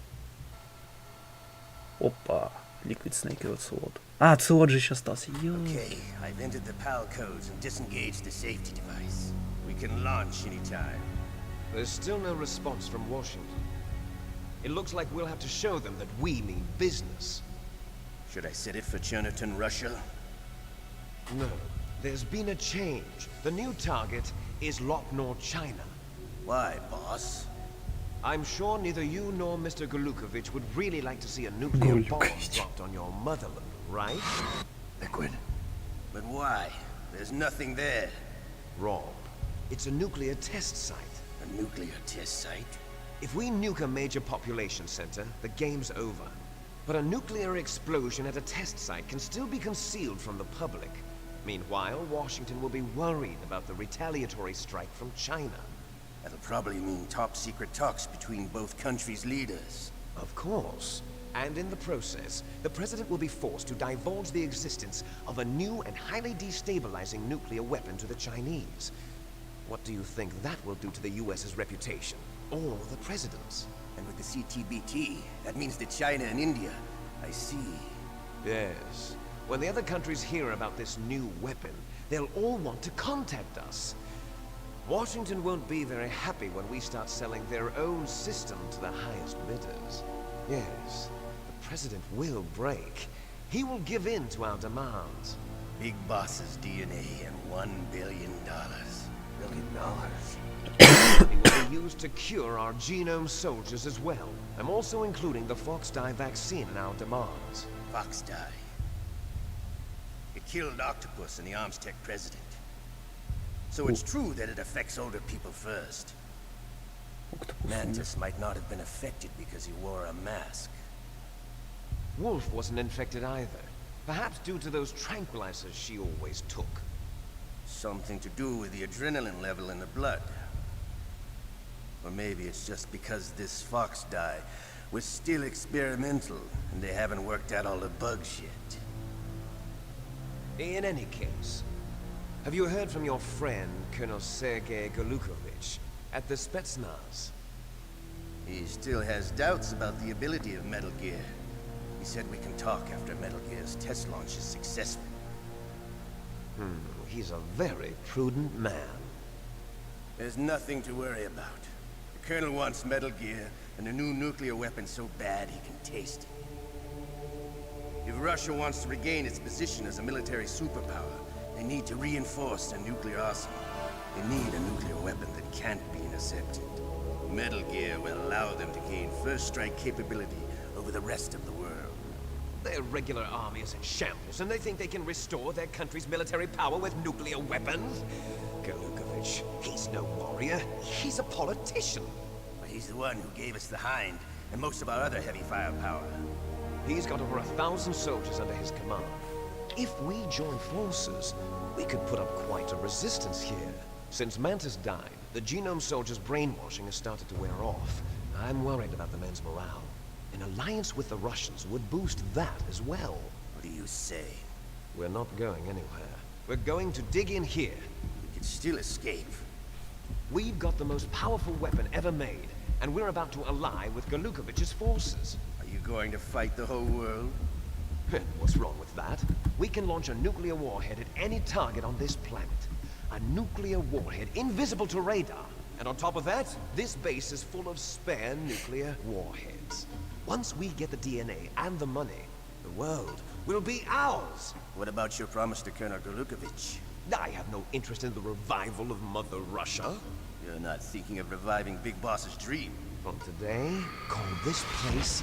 Опа. Liquid Snake и Ocelot. А, Ocelot же еще остался.
Okay, I've entered the PAL codes and disengaged the safety device. We can launch anytime.
There's still no response from Washington. It looks like we'll have to show them that we mean business.
Should I set it for Cherniton, Russia?
No, there's been a change. The new target is Lopnor, China.
Why, boss?
I'm sure neither you nor Mr. Golukovich would really like to see a nuclear bomb dropped on your motherland, right?
Liquid.
But why? There's nothing there.
Wrong. It's a nuclear test site.
A nuclear test site?
If we nuke a major population center, the game's over. But a nuclear explosion at a test site can still be concealed from the public. Meanwhile, Washington will be worried about the retaliatory strike from China.
That'll probably mean top-secret talks between both countries' leaders.
Of course. And in the process, the president will be forced to divulge the existence of a new and highly destabilizing nuclear weapon to the Chinese. What do you think that will do to the US's reputation? Or the president's?
And with the CTBT, that means that China and India. I see.
Yes. When the other countries hear about this new weapon, they'll all want to contact us. Washington won't be very happy when we start selling their own system to the highest bidders. Yes, the president will break. He will give in to our demands.
Big Boss's DNA and $1 billion.
$1 billion.
It will be used to cure our genome soldiers as well. I'm also including the Fox dye vaccine in our demands.
Fox dye. It killed Octopus and the Armstech president. So it's true that it affects older people first. Mantis might not have been affected because he wore a mask.
Wolf wasn't infected either. Perhaps due to those tranquilizers she always took.
Something to do with the adrenaline level in the blood. Or maybe it's just because this Fox dye was still experimental and they haven't worked out all the bugs yet.
In any case, have you heard from your friend, Colonel Sergei Golukovich, at the Spetsnaz?
He still has doubts about the ability of Metal Gear. He said we can talk after Metal Gear's test launch is successful.
He's a very prudent man.
There's nothing to worry about. The Colonel wants Metal Gear and a new nuclear weapon so bad he can taste it. If Russia wants to regain its position as a military superpower, they need to reinforce their nuclear arsenal. They need a nuclear weapon that can't be intercepted. Metal Gear will allow them to gain first strike capability over the rest of the world.
Their regular army is in shambles, and they think they can restore their country's military power with nuclear weapons? Golukovich, he's no warrior. He's a politician.
But he's the one who gave us the Hind and most of our other heavy firepower.
He's got over 1,000 soldiers under his command. If we join forces, we could put up quite a resistance here. Since Mantis died, the genome soldiers' brainwashing has started to wear off. I'm worried about the men's morale. An alliance with the Russians would boost that as well.
What do you say?
We're not going anywhere. We're going to dig in here.
We could still escape.
We've got the most powerful weapon ever made, and we're about to ally with Golukovich's forces.
Are you going to fight the whole world?
What's wrong with that? We can launch a nuclear warhead at any target on this planet. A nuclear warhead invisible to radar. And on top of that, this base is full of spare nuclear warheads. Once we get the DNA and the money, the world will be ours.
What about your promise to Colonel Golukovich?
I have no interest in the revival of Mother Russia.
You're not thinking of reviving Big Boss's dream.
From today, call this place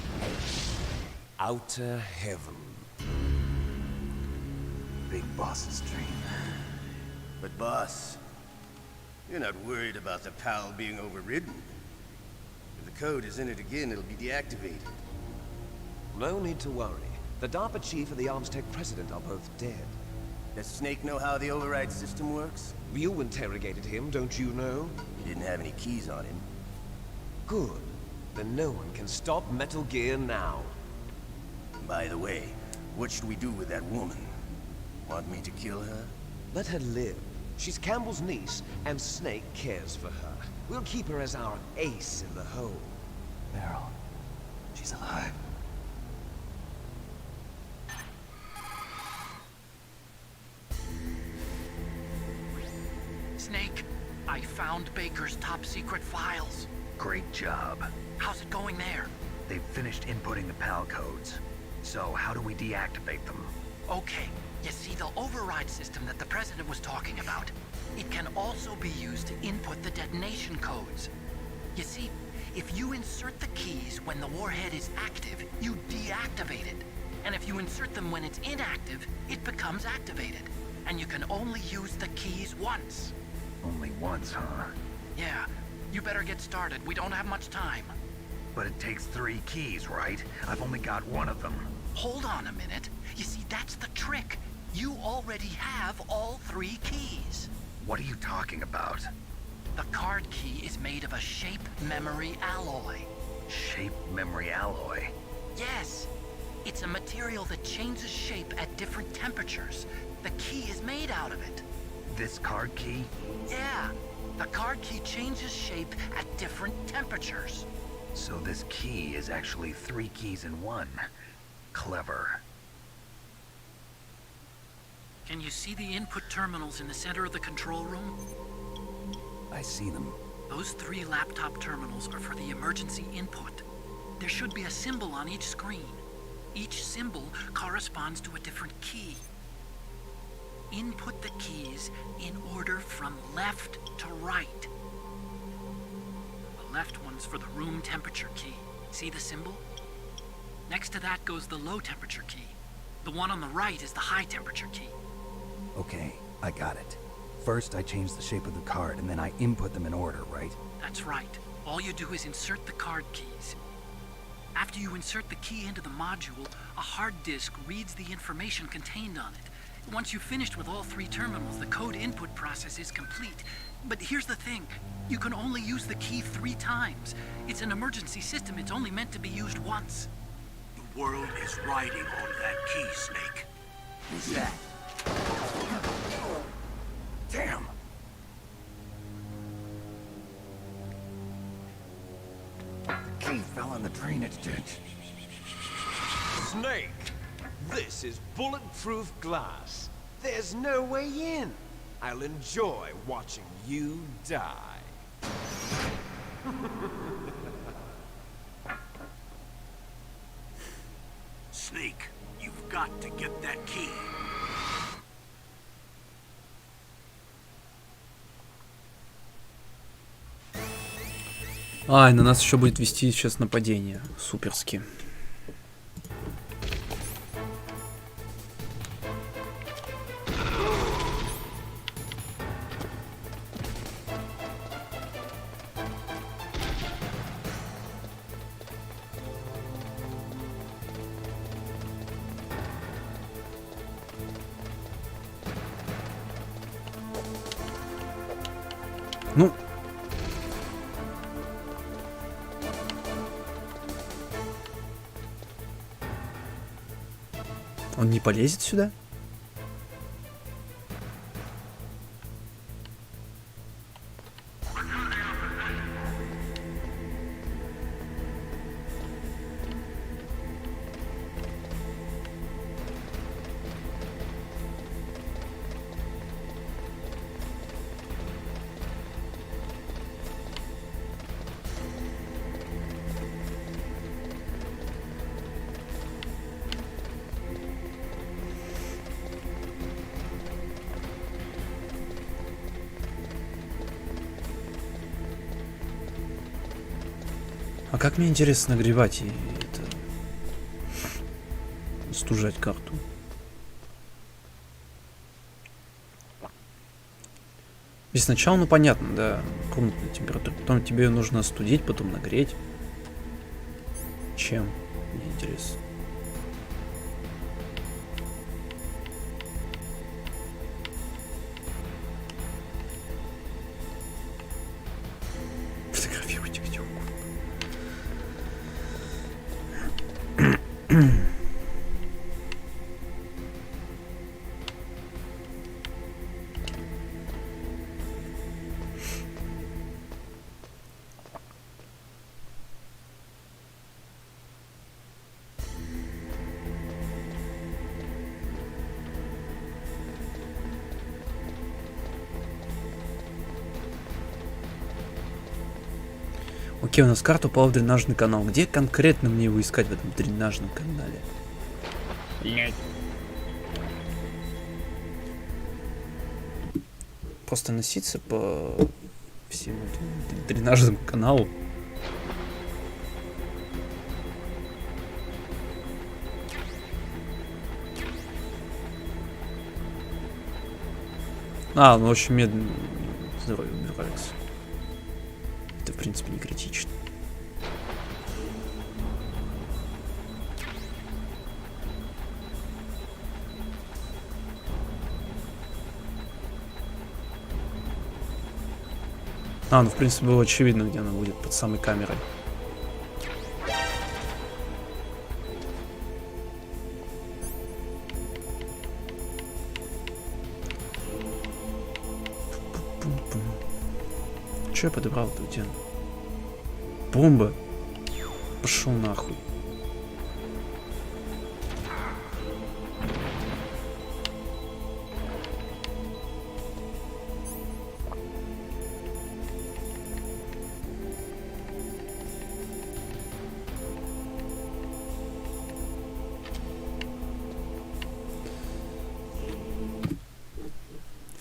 Outer Heaven.
Big Boss's dream.
But boss, you're not worried about the PAL being overridden. If the code is in it again, it'll be deactivated.
No need to worry. The DARPA chief and the Arms Tech president are both dead.
Does Snake know how the override system works?
You interrogated him, don't you know?
He didn't have any keys on him.
Good. Then no one can stop Metal Gear now.
By the way, what should we do with that woman? Want me to kill her?
Let her live. She's Campbell's niece, and Snake cares for her. We'll keep her as our ace in the hole.
Meryl, she's alive.
Snake, I found Baker's top secret files.
Great job.
How's it going there?
They've finished inputting the PAL codes. So how do we deactivate them?
Okay, you see the override system that the President was talking about? It can also be used to input the detonation codes. You see, if you insert the keys when the warhead is active, you deactivate it. And if you insert them when it's inactive, it becomes activated. And you can only use the keys once.
Only once, huh?
Yeah, you better get started. We don't have much time.
But it takes 3 keys, right? I've only got 1 of them.
Hold on a minute. You see, that's the trick. You already have all 3 keys.
What are you talking about?
The card key is made of a shape memory alloy.
Shape memory alloy?
Yes. It's a material that changes shape at different temperatures. The key is made out of it.
This card key?
Yeah. The card key changes shape at different temperatures.
So this key is actually 3 keys in 1. Clever.
Can you see the input terminals in the center of the control room?
I see them.
Those 3 laptop terminals are for the emergency input. There should be a symbol on each screen. Each symbol corresponds to a different key. Input the keys in order from left to right. The left one's for the room temperature key. See the symbol? Next to that goes the low temperature key. The one on the right is the high temperature key.
Okay, I got it. First, I change the shape of the card, and then I input them in order, right?
That's right. All you do is insert the card keys. After you insert the key into the module, a hard disk reads the information contained on it. Once you've finished with all 3 terminals, the code input process is complete. But here's the thing. You can only use the key 3 times. It's an emergency system. It's only meant to be used once.
The world is riding on that key, Snake.
Who's that?
Damn! The key fell in the drainage ditch.
Snake! This is bulletproof glass. There's no way in. I'll enjoy watching you die.
Snake, you've got to get that key.
И на нас еще будет вести сейчас нападение. Суперски. Ну... Он не полезет сюда? А как мне интересно нагревать и это... стужать карту? И сначала, ну понятно, да, комнатная температура. Потом тебе ее нужно остудить, потом нагреть. Чем? Мне интересно. Фотографируйте где угодно. Окей, у нас карта упала в дренажный канал. Где конкретно мне его искать в этом дренажном канале? Блять. Просто носиться по всему дренажному каналу. А, ну очень медленно здоровье убирается. Это в принципе не критично. А, ну в принципе было очевидно, где она будет, под самой камерой. Че я подобрал-то, где? Бомба! Пошел нахуй.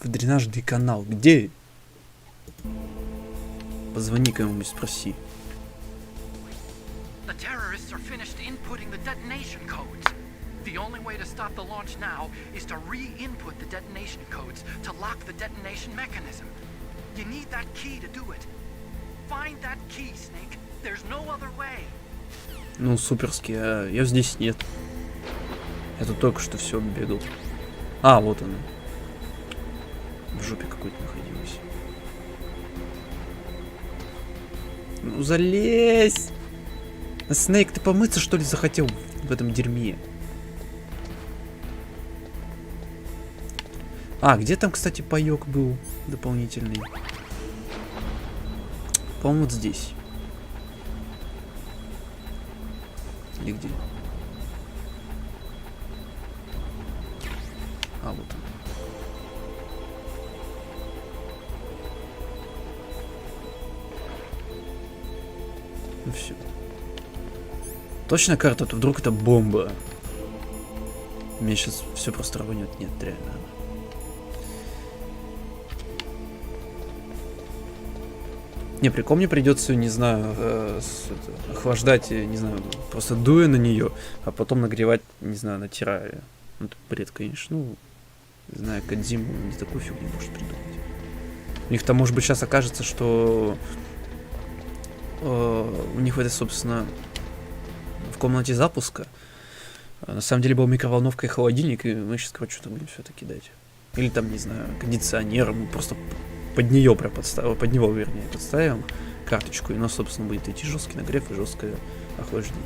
В дренажный канал. Где? Позвони кому-нибудь, спроси.
The terrorists are finished inputting the detonation codes. The only way to stop the launch now is to re-input the detonation codes to lock the detonation mechanism. You need that key to do it. Find that key, Snake. There's no other way.
Ну, суперски, а я здесь нет. Я тут только что все бегал. А, вот она. В жопе какой-то находилась. Ну, залезь! Снейк, ты помыться, что ли, захотел в этом дерьме? А, где там, кстати, паёк был дополнительный? По-моему, вот здесь. Или где? А, вот он. Ну все. Точно карта, то вдруг это бомба. Мне сейчас все просто рванет. Нет, реально. Не, прикол, мне придется, не знаю, охлаждать, не знаю, просто дуя на нее, а потом нагревать, не знаю, натирая. Ну, это бред, конечно. Ну, не знаю, Кодзиму не такую фигню может придумать. У них там, может быть, сейчас окажется, что у них это, собственно, в комнате запуска на самом деле была микроволновка и холодильник, и мы сейчас, короче, что-то будем все-таки кидать. Или там, не знаю, кондиционер, мы просто под нее прям подставим, под него, вернее, подставим карточку, и у нас, собственно, будет идти жесткий нагрев и жесткое охлаждение.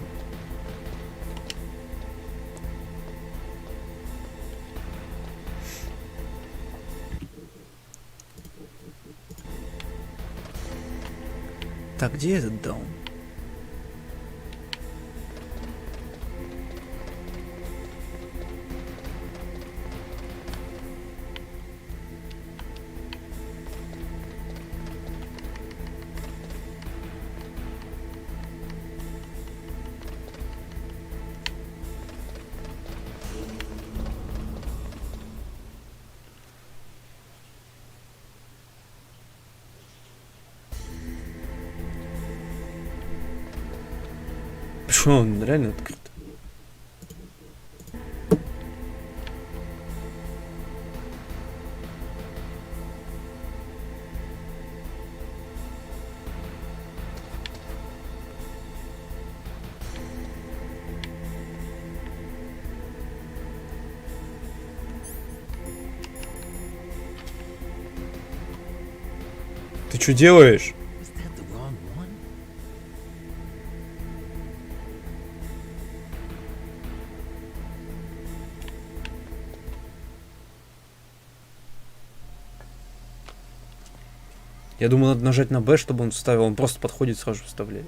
Так, где этот даун? Почему он реально открыт? Ты что делаешь?
Is that the wrong one?
Я думаю, надо нажать на Б, чтобы он вставил. Он просто подходит, сразу же вставляет.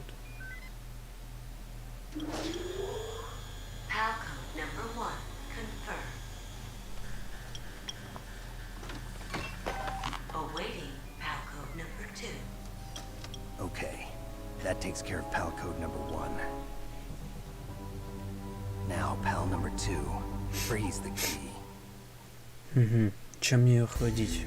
PAL code number 1 confirmed. Awaiting PAL code number 2.
Okay, that takes care of PAL code number 1. Now, PAL number 2. Freeze the key.
Угу. Чем мне ее охладить?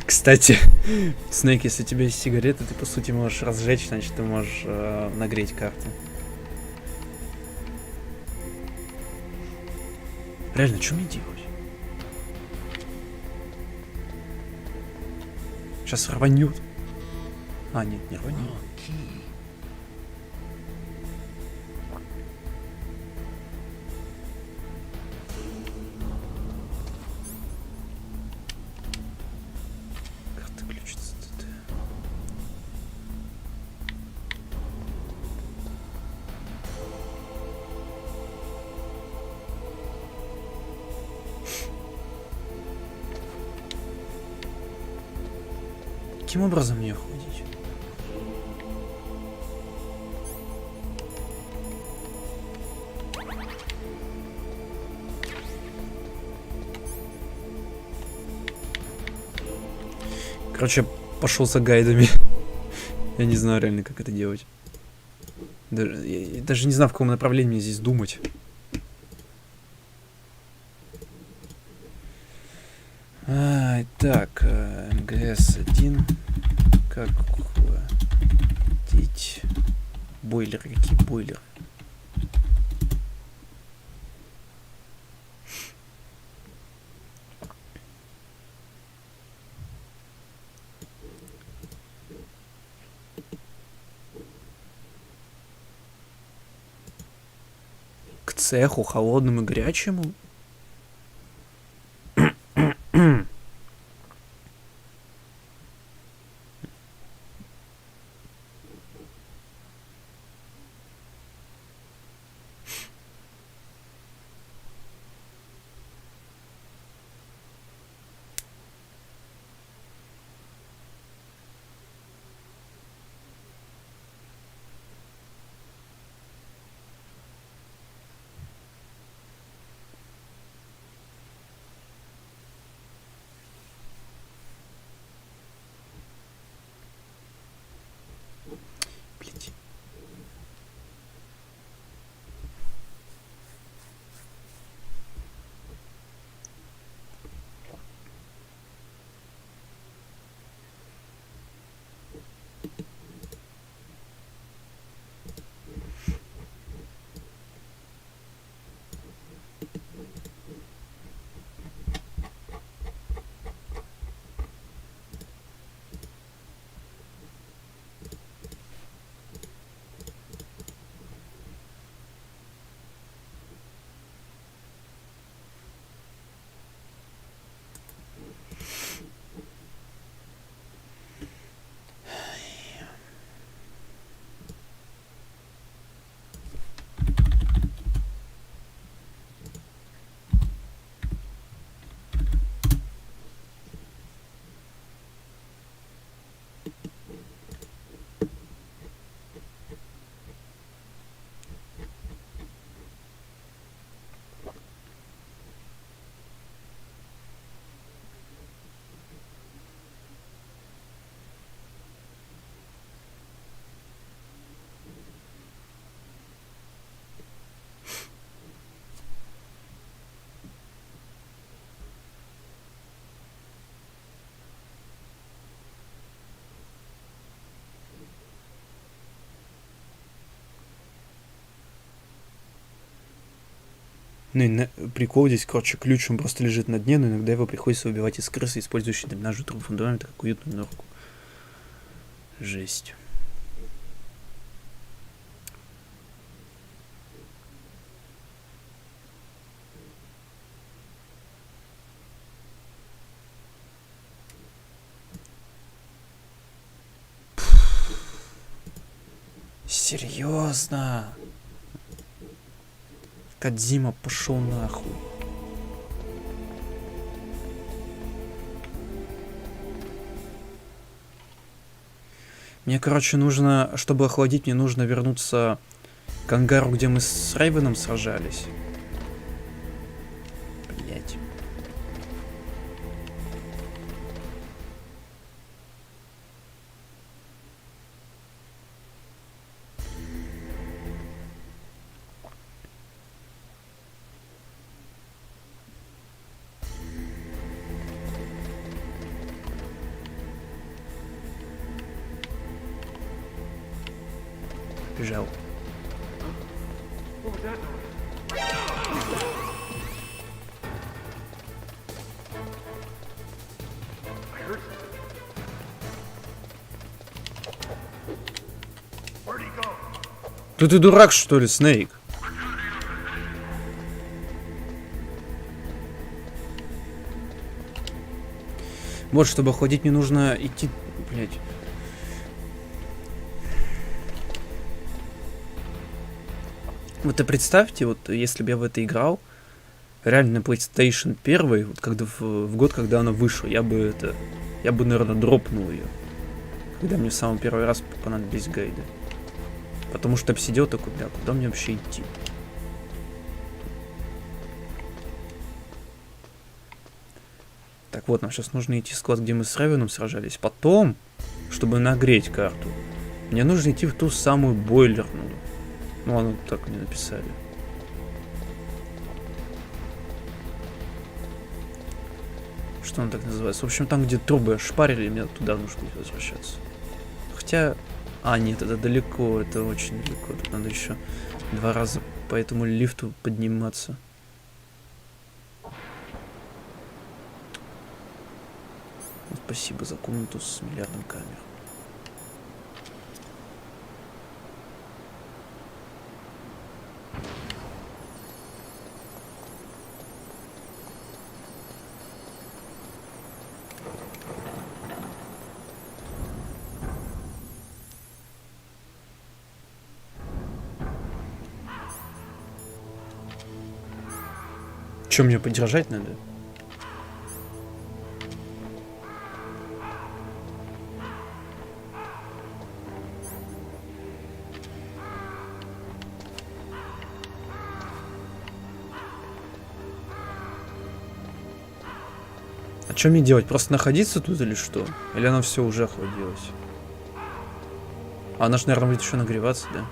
Кстати, Снейк, если у тебя есть сигареты, ты по сути можешь разжечь, значит ты можешь нагреть карту. Реально, что мне делать? Сейчас рванет. А, нет, не рванет.
Wrong key.
Карта ключится. Каким образом мне охладить? Короче, пошел за гайдами. Я не знаю реально, как это делать. Я даже не знаю, в каком направлении мне здесь думать. Так, МГС-1. Как охладить бойлер? Какие бойлеры? К цеху холодному и горячему? Ну и прикол здесь, короче, ключ, он просто лежит на дне, но иногда его приходится выбивать из крысы, использующей дренажную трубу фундамента, как уютную норку. Жесть. Серьезно? Кодзима пошел нахуй. Мне, короче, нужно, чтобы охладить, мне нужно вернуться к ангару, где мы с Рейвеном сражались. Блять. Бежал. Да ты дурак, что ли, Снейк? Вот, чтобы охладить, мне нужно идти, блять. Вот и представьте, вот если бы я в это играл, реально на PlayStation 1, вот когда в год, когда она вышла, я бы, наверное, дропнул ее. Когда мне в самый первый раз понадобились гайды. Потому что я бы сидел такой, бля, куда мне вообще идти? Так вот, нам сейчас нужно идти в склад, где мы с Ревеном сражались. Потом, чтобы нагреть карту, мне нужно идти в ту самую бойлерную. Ну, оно так мне написали. Что он так называется? В общем, там, где трубы шпарили, мне туда нужно будет возвращаться. Хотя... А, нет, это далеко, это очень далеко. Тут надо еще 2 раза по этому лифту подниматься. Спасибо за комнату с миллиардом камер. Что, мне поддержать надо? А что мне делать? Просто находиться тут или что? Или она все уже охладилась? А она же, наверное, будет еще нагреваться, да?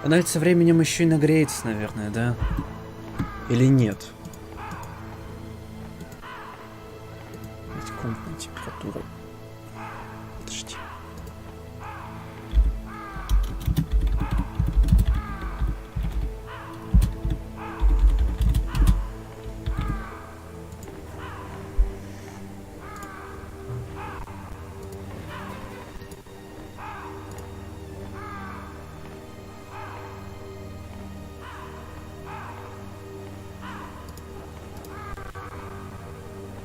Она ведь со временем еще и нагреется, наверное, да? Или нет? Ведь комнатная температура. Подожди.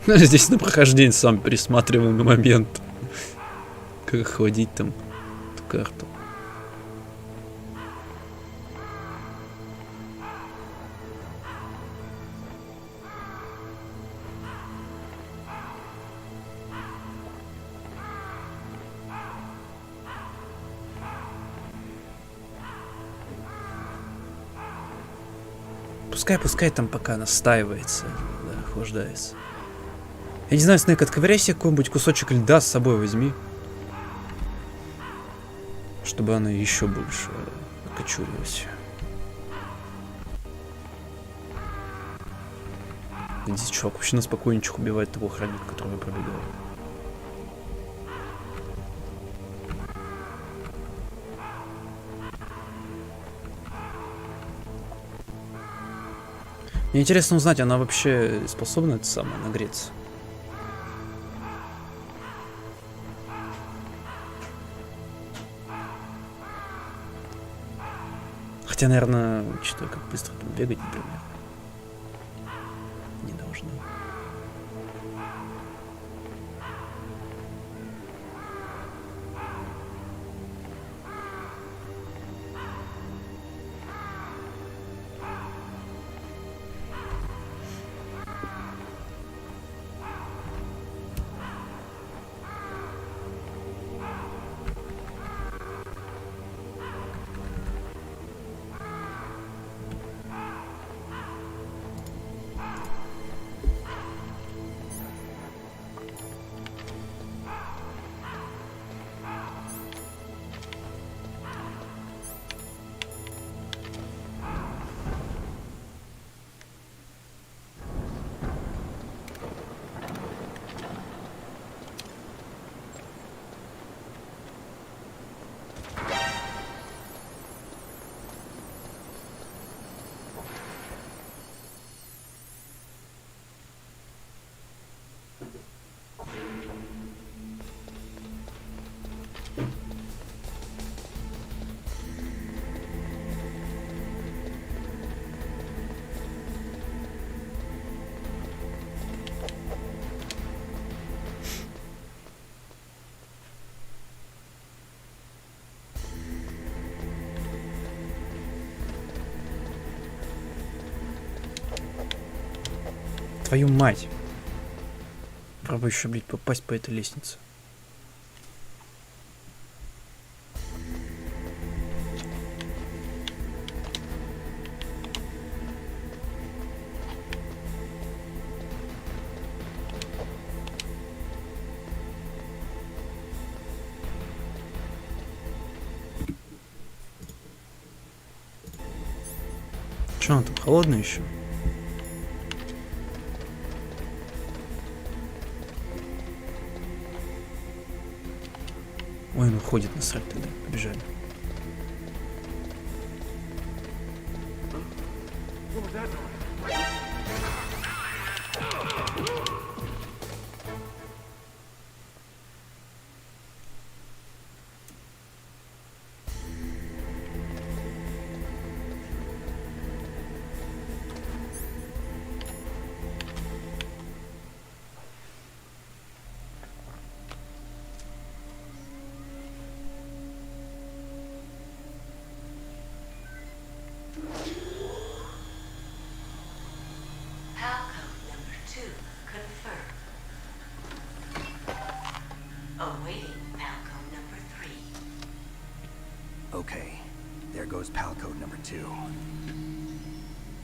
Здесь на прохождение сам пересматриваемый момент. Как охладить там эту карту. Пускай там пока настаивается, да, охлаждается. Я не знаю, Снейк, отковыряй себе какой-нибудь кусочек льда с собой возьми. Чтобы она еще больше окочурилась. Здесь чувак вообще на спокойничек убивает того охранника, которого пробегает. Мне интересно узнать, она вообще способна это самое нагреться? Хотя, наверное, учитывая, как быстро там бегать, например, не должна. Твою мать. Пробуй еще, блядь, попасть по этой лестнице. Что она там, холодная еще? Ой, он уходит, насрать тогда. Побежали.
Okay, there goes pal code number 2.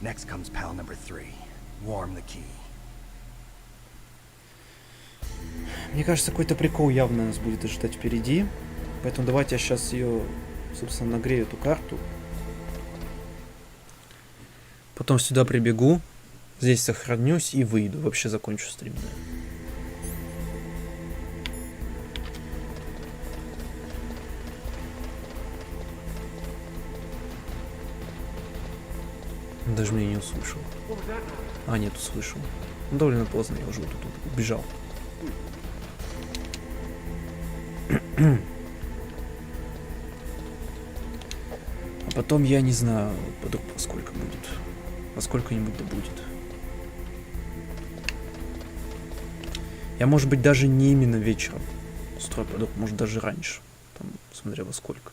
Next comes pal number 3. Warm the key.
Мне кажется, какой-то прикол явно нас будет ждать впереди. Поэтому давайте я сейчас ее, собственно, нагрею, эту карту. Потом сюда прибегу. Здесь сохранюсь и выйду. Вообще закончу стрим, да. Даже меня не услышал. А, нет, услышал. Ну, довольно поздно, я уже тут убежал. А потом я не знаю, подруг, во сколько будет. Во сколько-нибудь да будет. Я, может быть, даже не именно вечером устрою подруг, может, даже раньше. Там, смотря во сколько.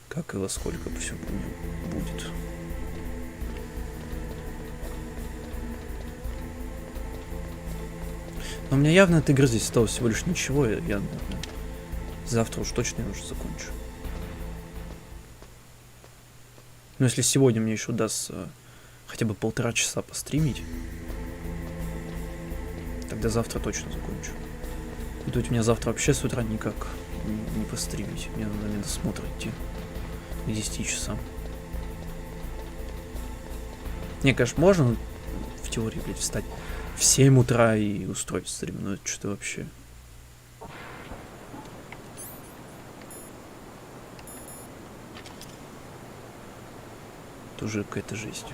Как и во сколько все будет. Но у меня явно от игры здесь осталось всего лишь ничего. Я завтра уж точно ее уже закончу. Но если сегодня мне еще удастся хотя бы 1,5 часа постримить, тогда завтра точно закончу. И тут у меня завтра вообще с утра никак не постримить. Мне надо на досмотр идти к 10 часам. Не, конечно, можно в теории, блядь, встать в 7 утра и устроить стрим, но это что-то вообще... Это уже какая-то жесть.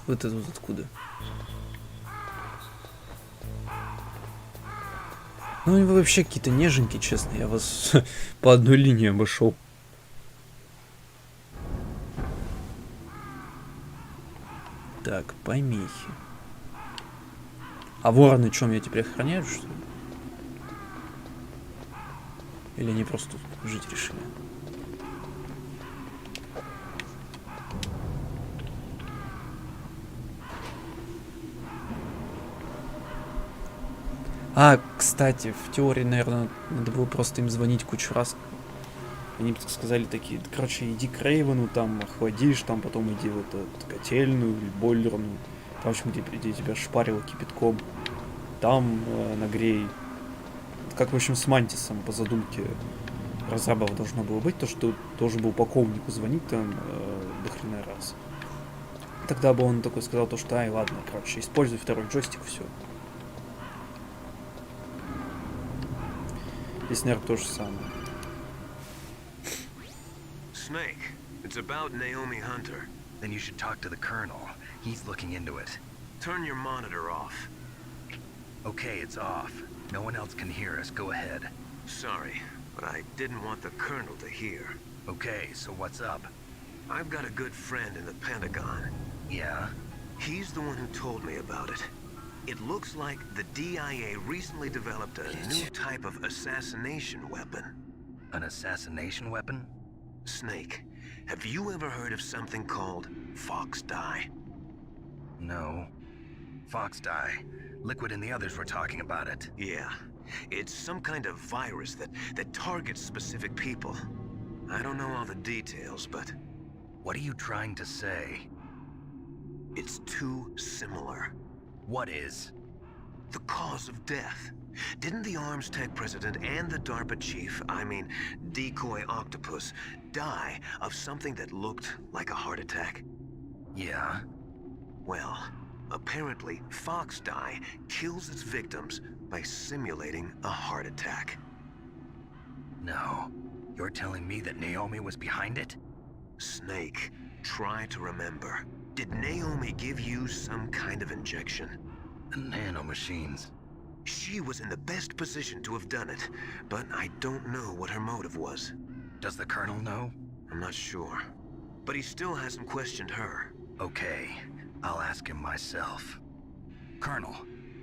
Вот это вот откуда? Ну, вы вообще какие-то неженки, честно. Я вас по одной линии обошел. Так, помехи. А вороны что, меня теперь охраняют, что ли? Или они просто тут жить решили? А, кстати, в теории, наверное, надо было просто им звонить кучу раз. Они бы сказали такие, короче, иди к Рейвену, там охладишь, там потом иди в эту котельную или бойлерную, там, в общем, где тебя шпарило кипятком, там нагрей. Как, в общем, с Мантисом по задумке разрабов должно было быть, то, что должен был полковнику звонить там до хрена раз. Тогда бы он такой сказал, то, что, ай, ладно, короче, используй второй джойстик, все. Здесь, наверное, то же самое.
Snake, it's about Naomi Hunter.
Then you should talk to the Colonel. He's looking into it.
Turn your monitor off.
Okay, it's off. No one else can hear us. Go ahead.
Sorry, but I didn't want the Colonel to hear.
Okay, so what's up?
I've got a good friend in the Pentagon.
Yeah?
He's the one who told me about it. It looks like the DIA recently developed a new type of assassination weapon.
An assassination weapon?
Snake, have you ever heard of something called Fox Dye?
No. Fox dye. Liquid and the others were talking about it.
Yeah. It's some kind of virus that targets specific people. I don't know all the details, but...
What are you trying to say?
It's too similar.
What is?
The cause of death. Didn't the Arms Tech president and the DARPA chief, I mean, Decoy Octopus, die of something that looked like a heart attack?
Yeah?
Well, apparently Fox Dye kills its victims by simulating a heart attack.
No. You're telling me that Naomi was behind it?
Snake, try to remember. Did Naomi give you some kind of injection?
The nanomachines.
She was in the best position to have done it, but I don't know what her motive was.
Does the Colonel know?
I'm not sure. But he still hasn't questioned her.
Okay, I'll ask him myself. Colonel,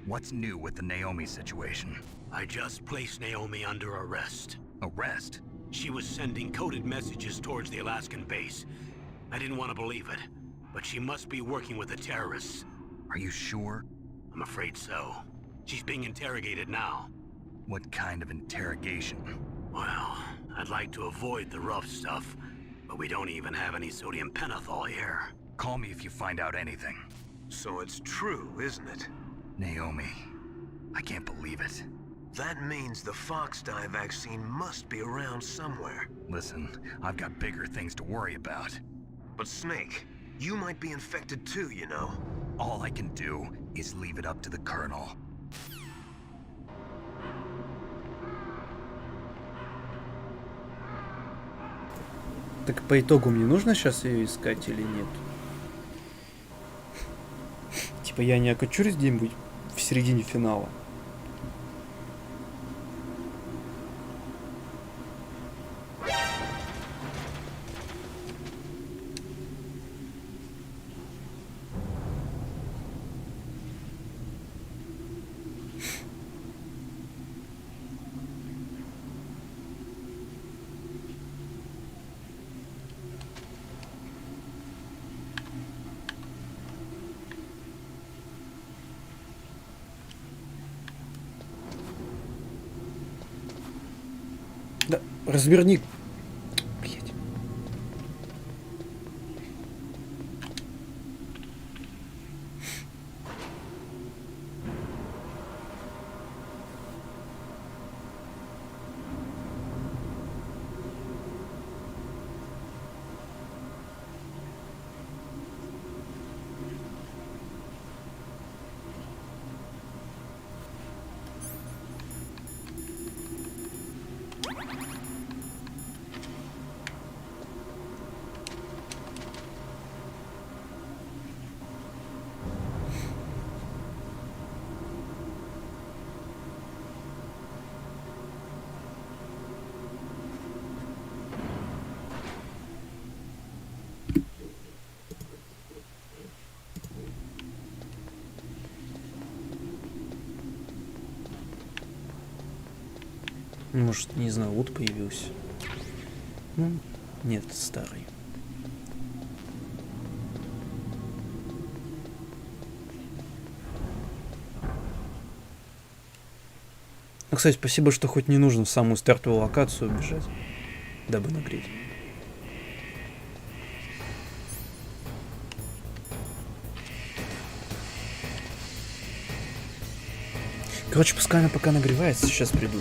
what's new with the Naomi situation?
I just placed Naomi under arrest.
Arrest?
She was sending coded messages towards the Alaskan base. I didn't want to believe it, but she must be working with the terrorists.
Are you sure?
I'm afraid so. She's being interrogated now.
What kind of interrogation?
Well, I'd like to avoid the rough stuff, but we don't even have any sodium pentothal here.
Call me if you find out anything.
So it's true, isn't it?
Naomi, I can't believe it.
That means the Fox Dye vaccine must be around somewhere.
Listen, I've got bigger things to worry about.
But Snake, you might be infected too, you know.
All I can do is leave it up to the Colonel.
Так по итогу мне нужно сейчас ее искать или нет? Типа я не окочурюсь где-нибудь в середине финала. Разверни. Блять. Может, не знаю, вот появился. Ну, нет, старый. Ну, кстати, спасибо, что хоть не нужно в самую стартовую локацию бежать, дабы нагреть. Короче, пускай она пока нагревается, сейчас приду.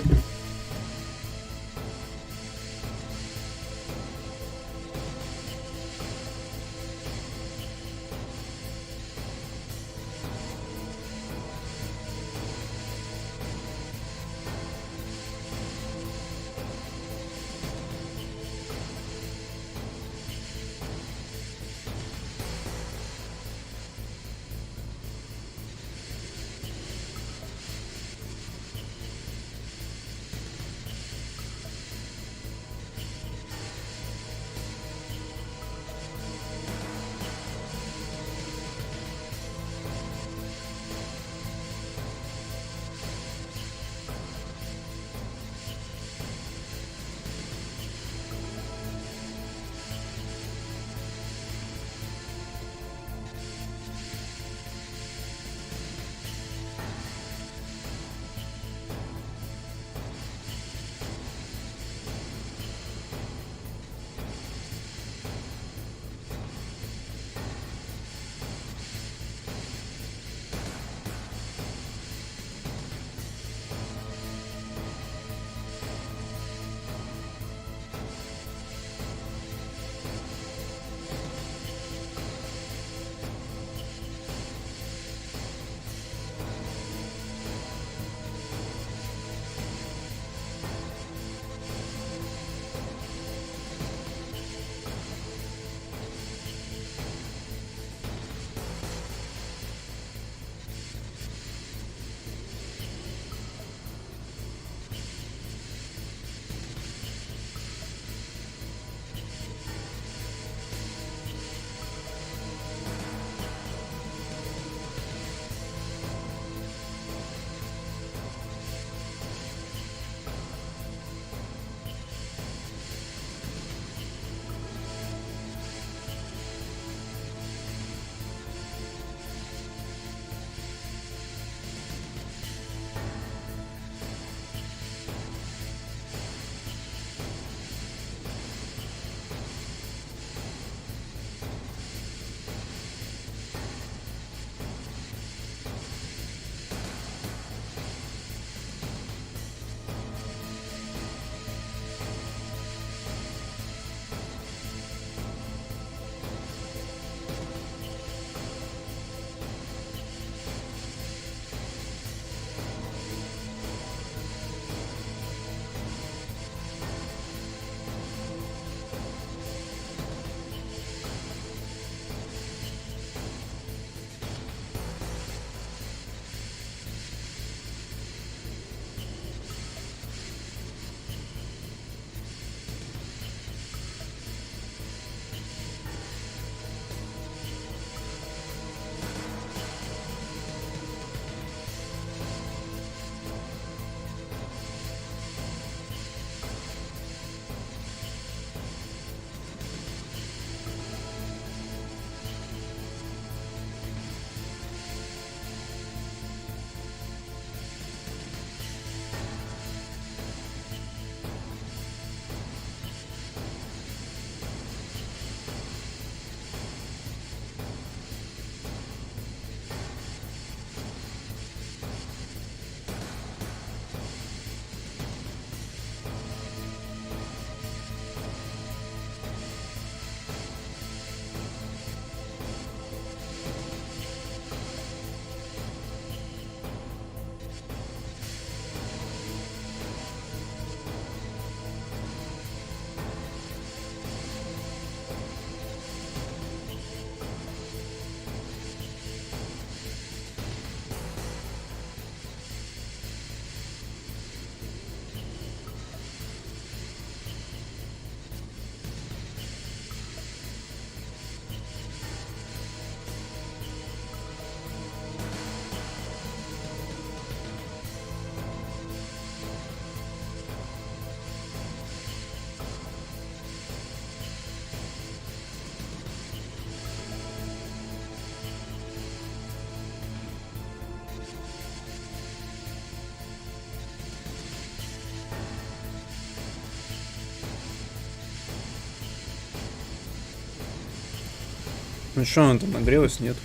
Ну что, она там нагрелась? Нет.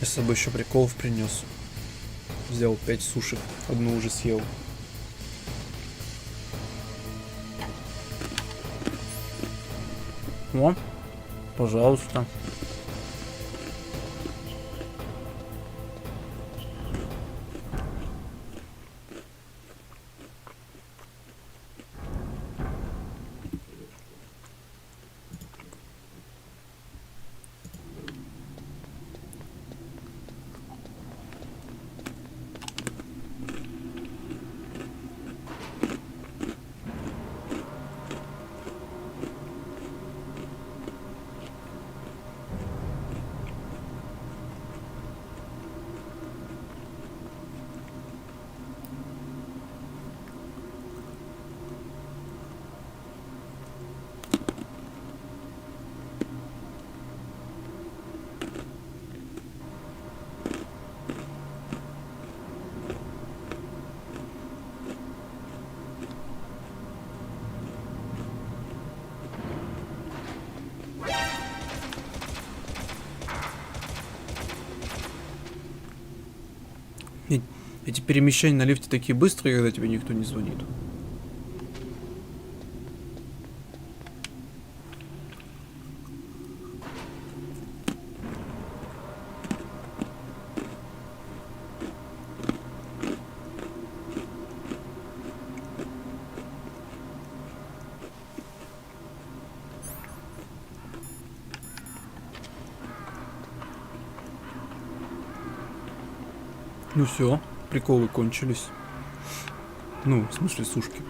Я с собой еще приколов принес. Взял 5 сушек. Одну уже съел. О, пожалуйста. Эти перемещения на лифте такие быстрые, когда тебе никто не звонит. Ну все, приколы кончились. Ну, в смысле сушки.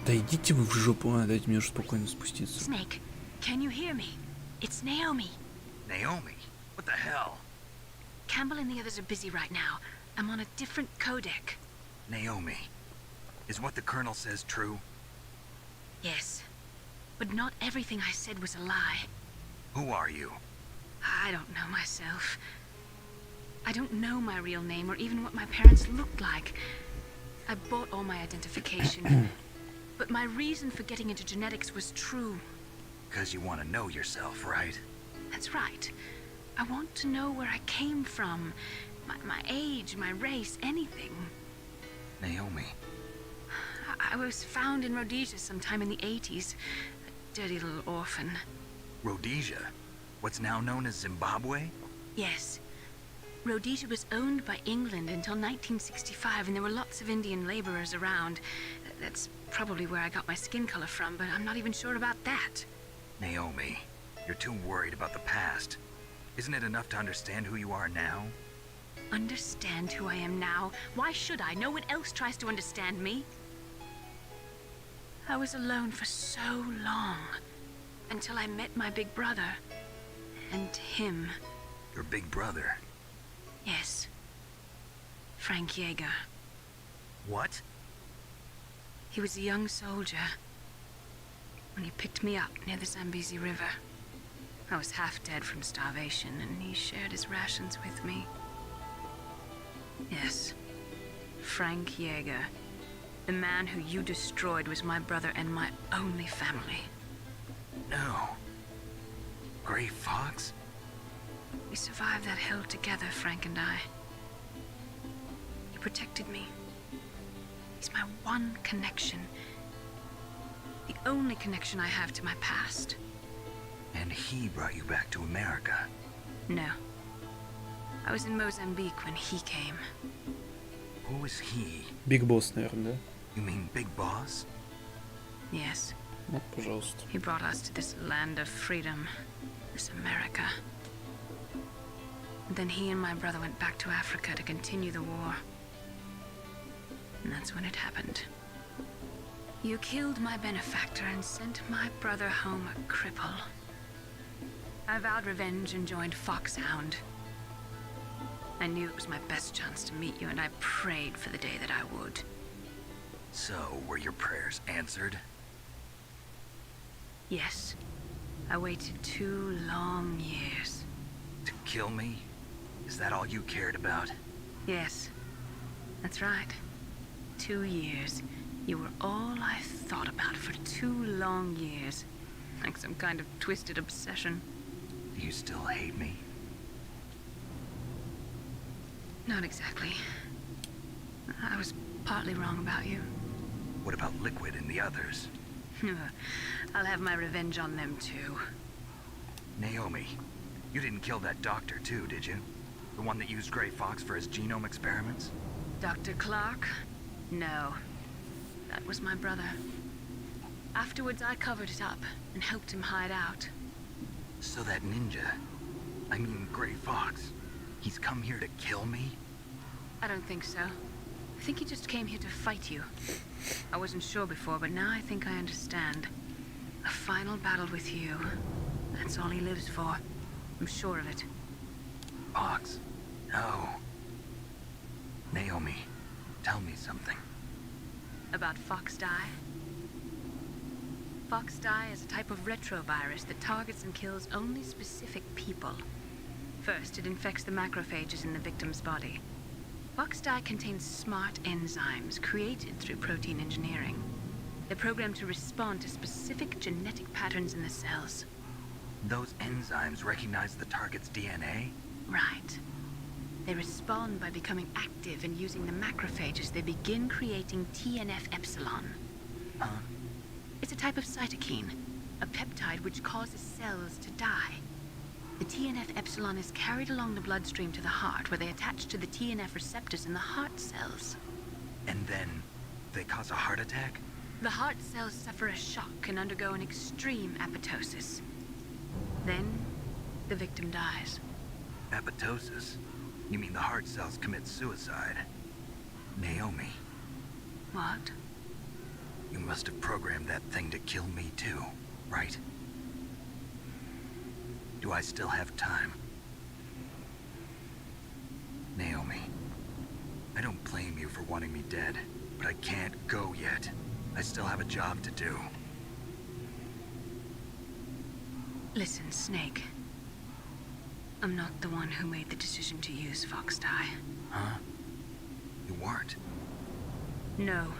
Да идите вы в жопу, дайте мне уже спокойно спуститься.
Snake, can you hear me? It's Naomi.
Naomi? What the hell?
Campbell and the others are busy right now. I'm on a different codec.
Naomi, is what the Colonel says true?
Yes. But not everything I said was a lie.
Who are you?
I don't know myself. I don't know my real name or even what my parents looked like. I bought all my identification. But my reason for getting into genetics was true.
Because you want to know yourself, right?
That's right. I want to know where I came from. My age, my race, anything.
Naomi.
I was found in Rhodesia sometime in the 80s. A dirty little orphan.
Rhodesia? What's now known as Zimbabwe?
Yes. Rhodesia was owned by England until 1965, and there were lots of Indian laborers around. That's probably where I got my skin color from, but I'm not even sure about that.
Naomi, you're too worried about the past. Isn't it enough to understand who you are now?
Understand who I am now? Why should I? No one else tries to understand me. I was alone for so long, until I met my big brother. And him.
Your big brother?
Yes. Frank Yeager.
What?
He was a young soldier when he picked me up near the Zambezi River. I was half dead from starvation, and he shared his rations with me. Yes, Frank Yeager. The man who you destroyed was my brother and my only family.
No. Gray Fox?
We survived that hell together, Frank and I. He protected me. He's my one connection. The only connection I have to my past.
And he brought you back to America?
No. I was in Mozambique when he came.
Who is he?
Big Boss, наверное, да?
You mean Big Boss?
Yes.
Вот, пожалуйста.
He brought us to this land of freedom. This America. And then he and my brother went back to Africa to continue the war. And that's when it happened. You killed my benefactor and sent my brother home a cripple. I vowed revenge and joined Foxhound. I knew it was my best chance to meet you, and I prayed for the day that I would.
So, were your prayers answered?
Yes. I waited 2 long years.
To kill me? Is that all you cared about?
Yes, that's right. 2 years. You were all I thought about for 2 long years. Like some kind of twisted obsession.
Do you still hate me?
Not exactly. I was partly wrong about you.
What about Liquid and the others?
I'll have my revenge on them too.
Naomi, you didn't kill that doctor too, did you? The one that used Grey Fox for his genome experiments?
Dr. Clark? No. That was my brother. Afterwards, I covered it up and helped him hide out.
So that ninja, I mean Grey Fox, he's come here to kill me?
I don't think so. I think he just came here to fight you. I wasn't sure before, but now I think I understand. A final battle with you. That's all he lives for. I'm sure of it.
Fox? No. Naomi, tell me something.
About Fox Die? Fox Die is a type of retrovirus that targets and kills only specific people. First, it infects the macrophages in the victim's body. Fox Die contains smart enzymes created through protein engineering. They're programmed to respond to specific genetic patterns in the cells.
Those enzymes recognize the target's DNA?
Right. They respond by becoming active and using the macrophages. They begin creating TNF-epsilon.
Huh?
It's a type of cytokine, a peptide which causes cells to die. The TNF-epsilon is carried along the bloodstream to the heart, where they attach to the TNF receptors in the heart cells.
And then they cause a heart attack?
The heart cells suffer a shock and undergo an extreme apoptosis. Then, the victim dies.
Apoptosis? You mean the heart cells commit suicide? Naomi.
What?
You must have programmed that thing to kill me too, right? Do I still have time? Naomi, I don't blame you for wanting me dead, but I can't go yet. I still have a job to do.
Listen, Snake. I'm not the one who made the decision to use Fox Die.
Huh? You weren't?
No.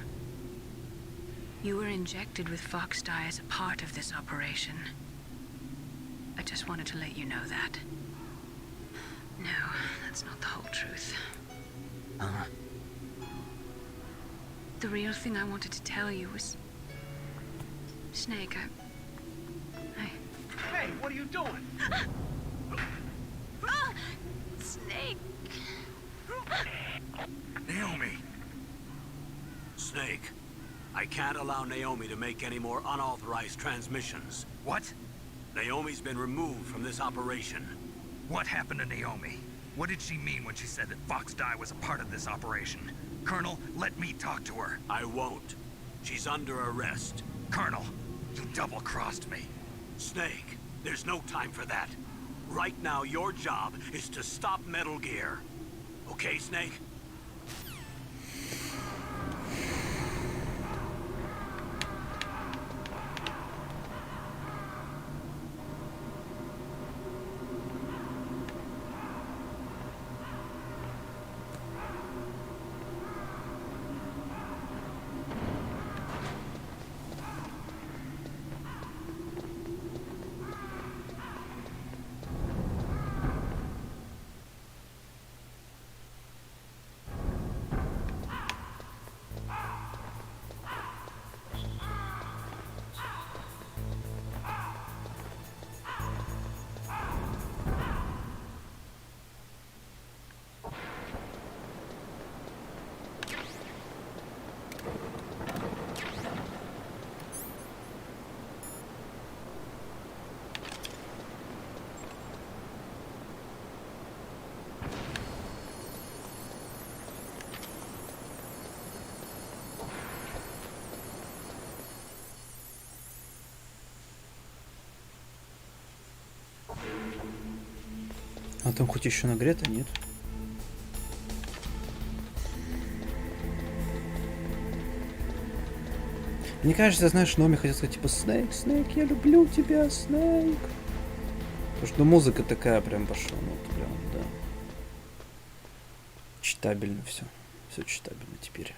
You were injected with Fox Die as a part of this operation. I just wanted to let you know that. No, that's not the whole truth. The real thing I wanted to tell you was... Snake,
Hey, what are you doing?
Snake!
Naomi!
Snake, I can't allow Naomi to make any more unauthorized transmissions.
What?
Naomi's been removed from this operation.
What happened to Naomi? What did she mean when she said that Fox Die was a part of this operation? Colonel, let me talk to her.
I won't. She's under arrest.
Colonel, you double-crossed me.
Snake, there's no time for that. Right now, your job is to stop Metal Gear. Okay, Snake?
А там хоть еще нагрето, нет? Мне кажется, знаешь, Номи хотел сказать, типа, Снейк, Снейк, я люблю тебя, Снейк. Потому что музыка такая прям пошла, ну, вот прям, да. Читабельно все. Все читабельно теперь.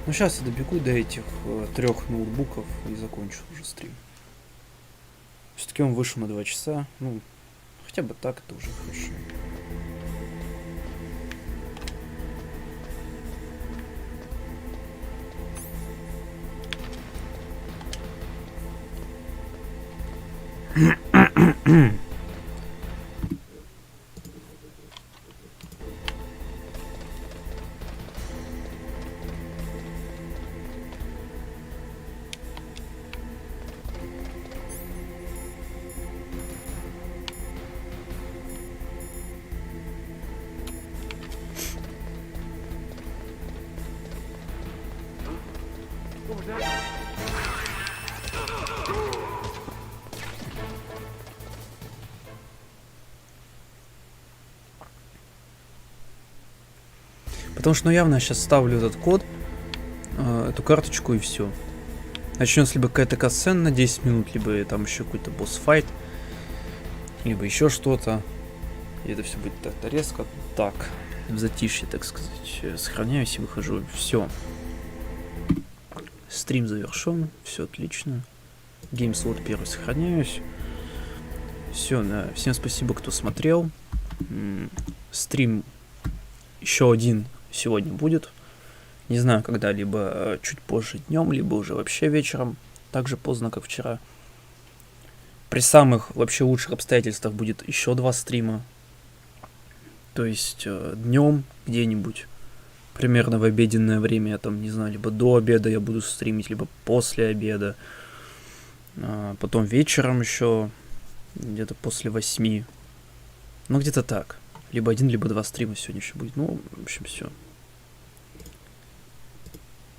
Ну, сейчас я добегу до этих 3 ноутбуков и закончу уже стрим. Все-таки он вышел на 2 часа. Ну, хотя бы так, это уже хорошо. Потому что, ну, явно я сейчас ставлю этот код, эту карточку и все. Начнется либо какая-то катсцена на 10 минут, либо там еще какой-то босс-файт, либо еще что-то. И это все будет так-то резко. Так, в затишье, так сказать. Сохраняюсь и выхожу. Все. Стрим завершен. Все отлично. Геймслот 1 сохраняюсь. Все, да. Всем спасибо, кто смотрел. Стрим еще один сегодня будет. Не знаю, когда, либо чуть позже днем, либо уже вообще вечером. Так же поздно, как вчера. При самых вообще лучших обстоятельствах будет еще 2 стрима. То есть днем где-нибудь. Примерно в обеденное время, я там, не знаю, либо до обеда я буду стримить, либо после обеда. Потом вечером еще, где-то после 8. Ну, где-то так. Либо 1, либо 2 стрима сегодня еще будет. Ну, в общем, все.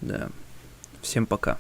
Да. Всем пока.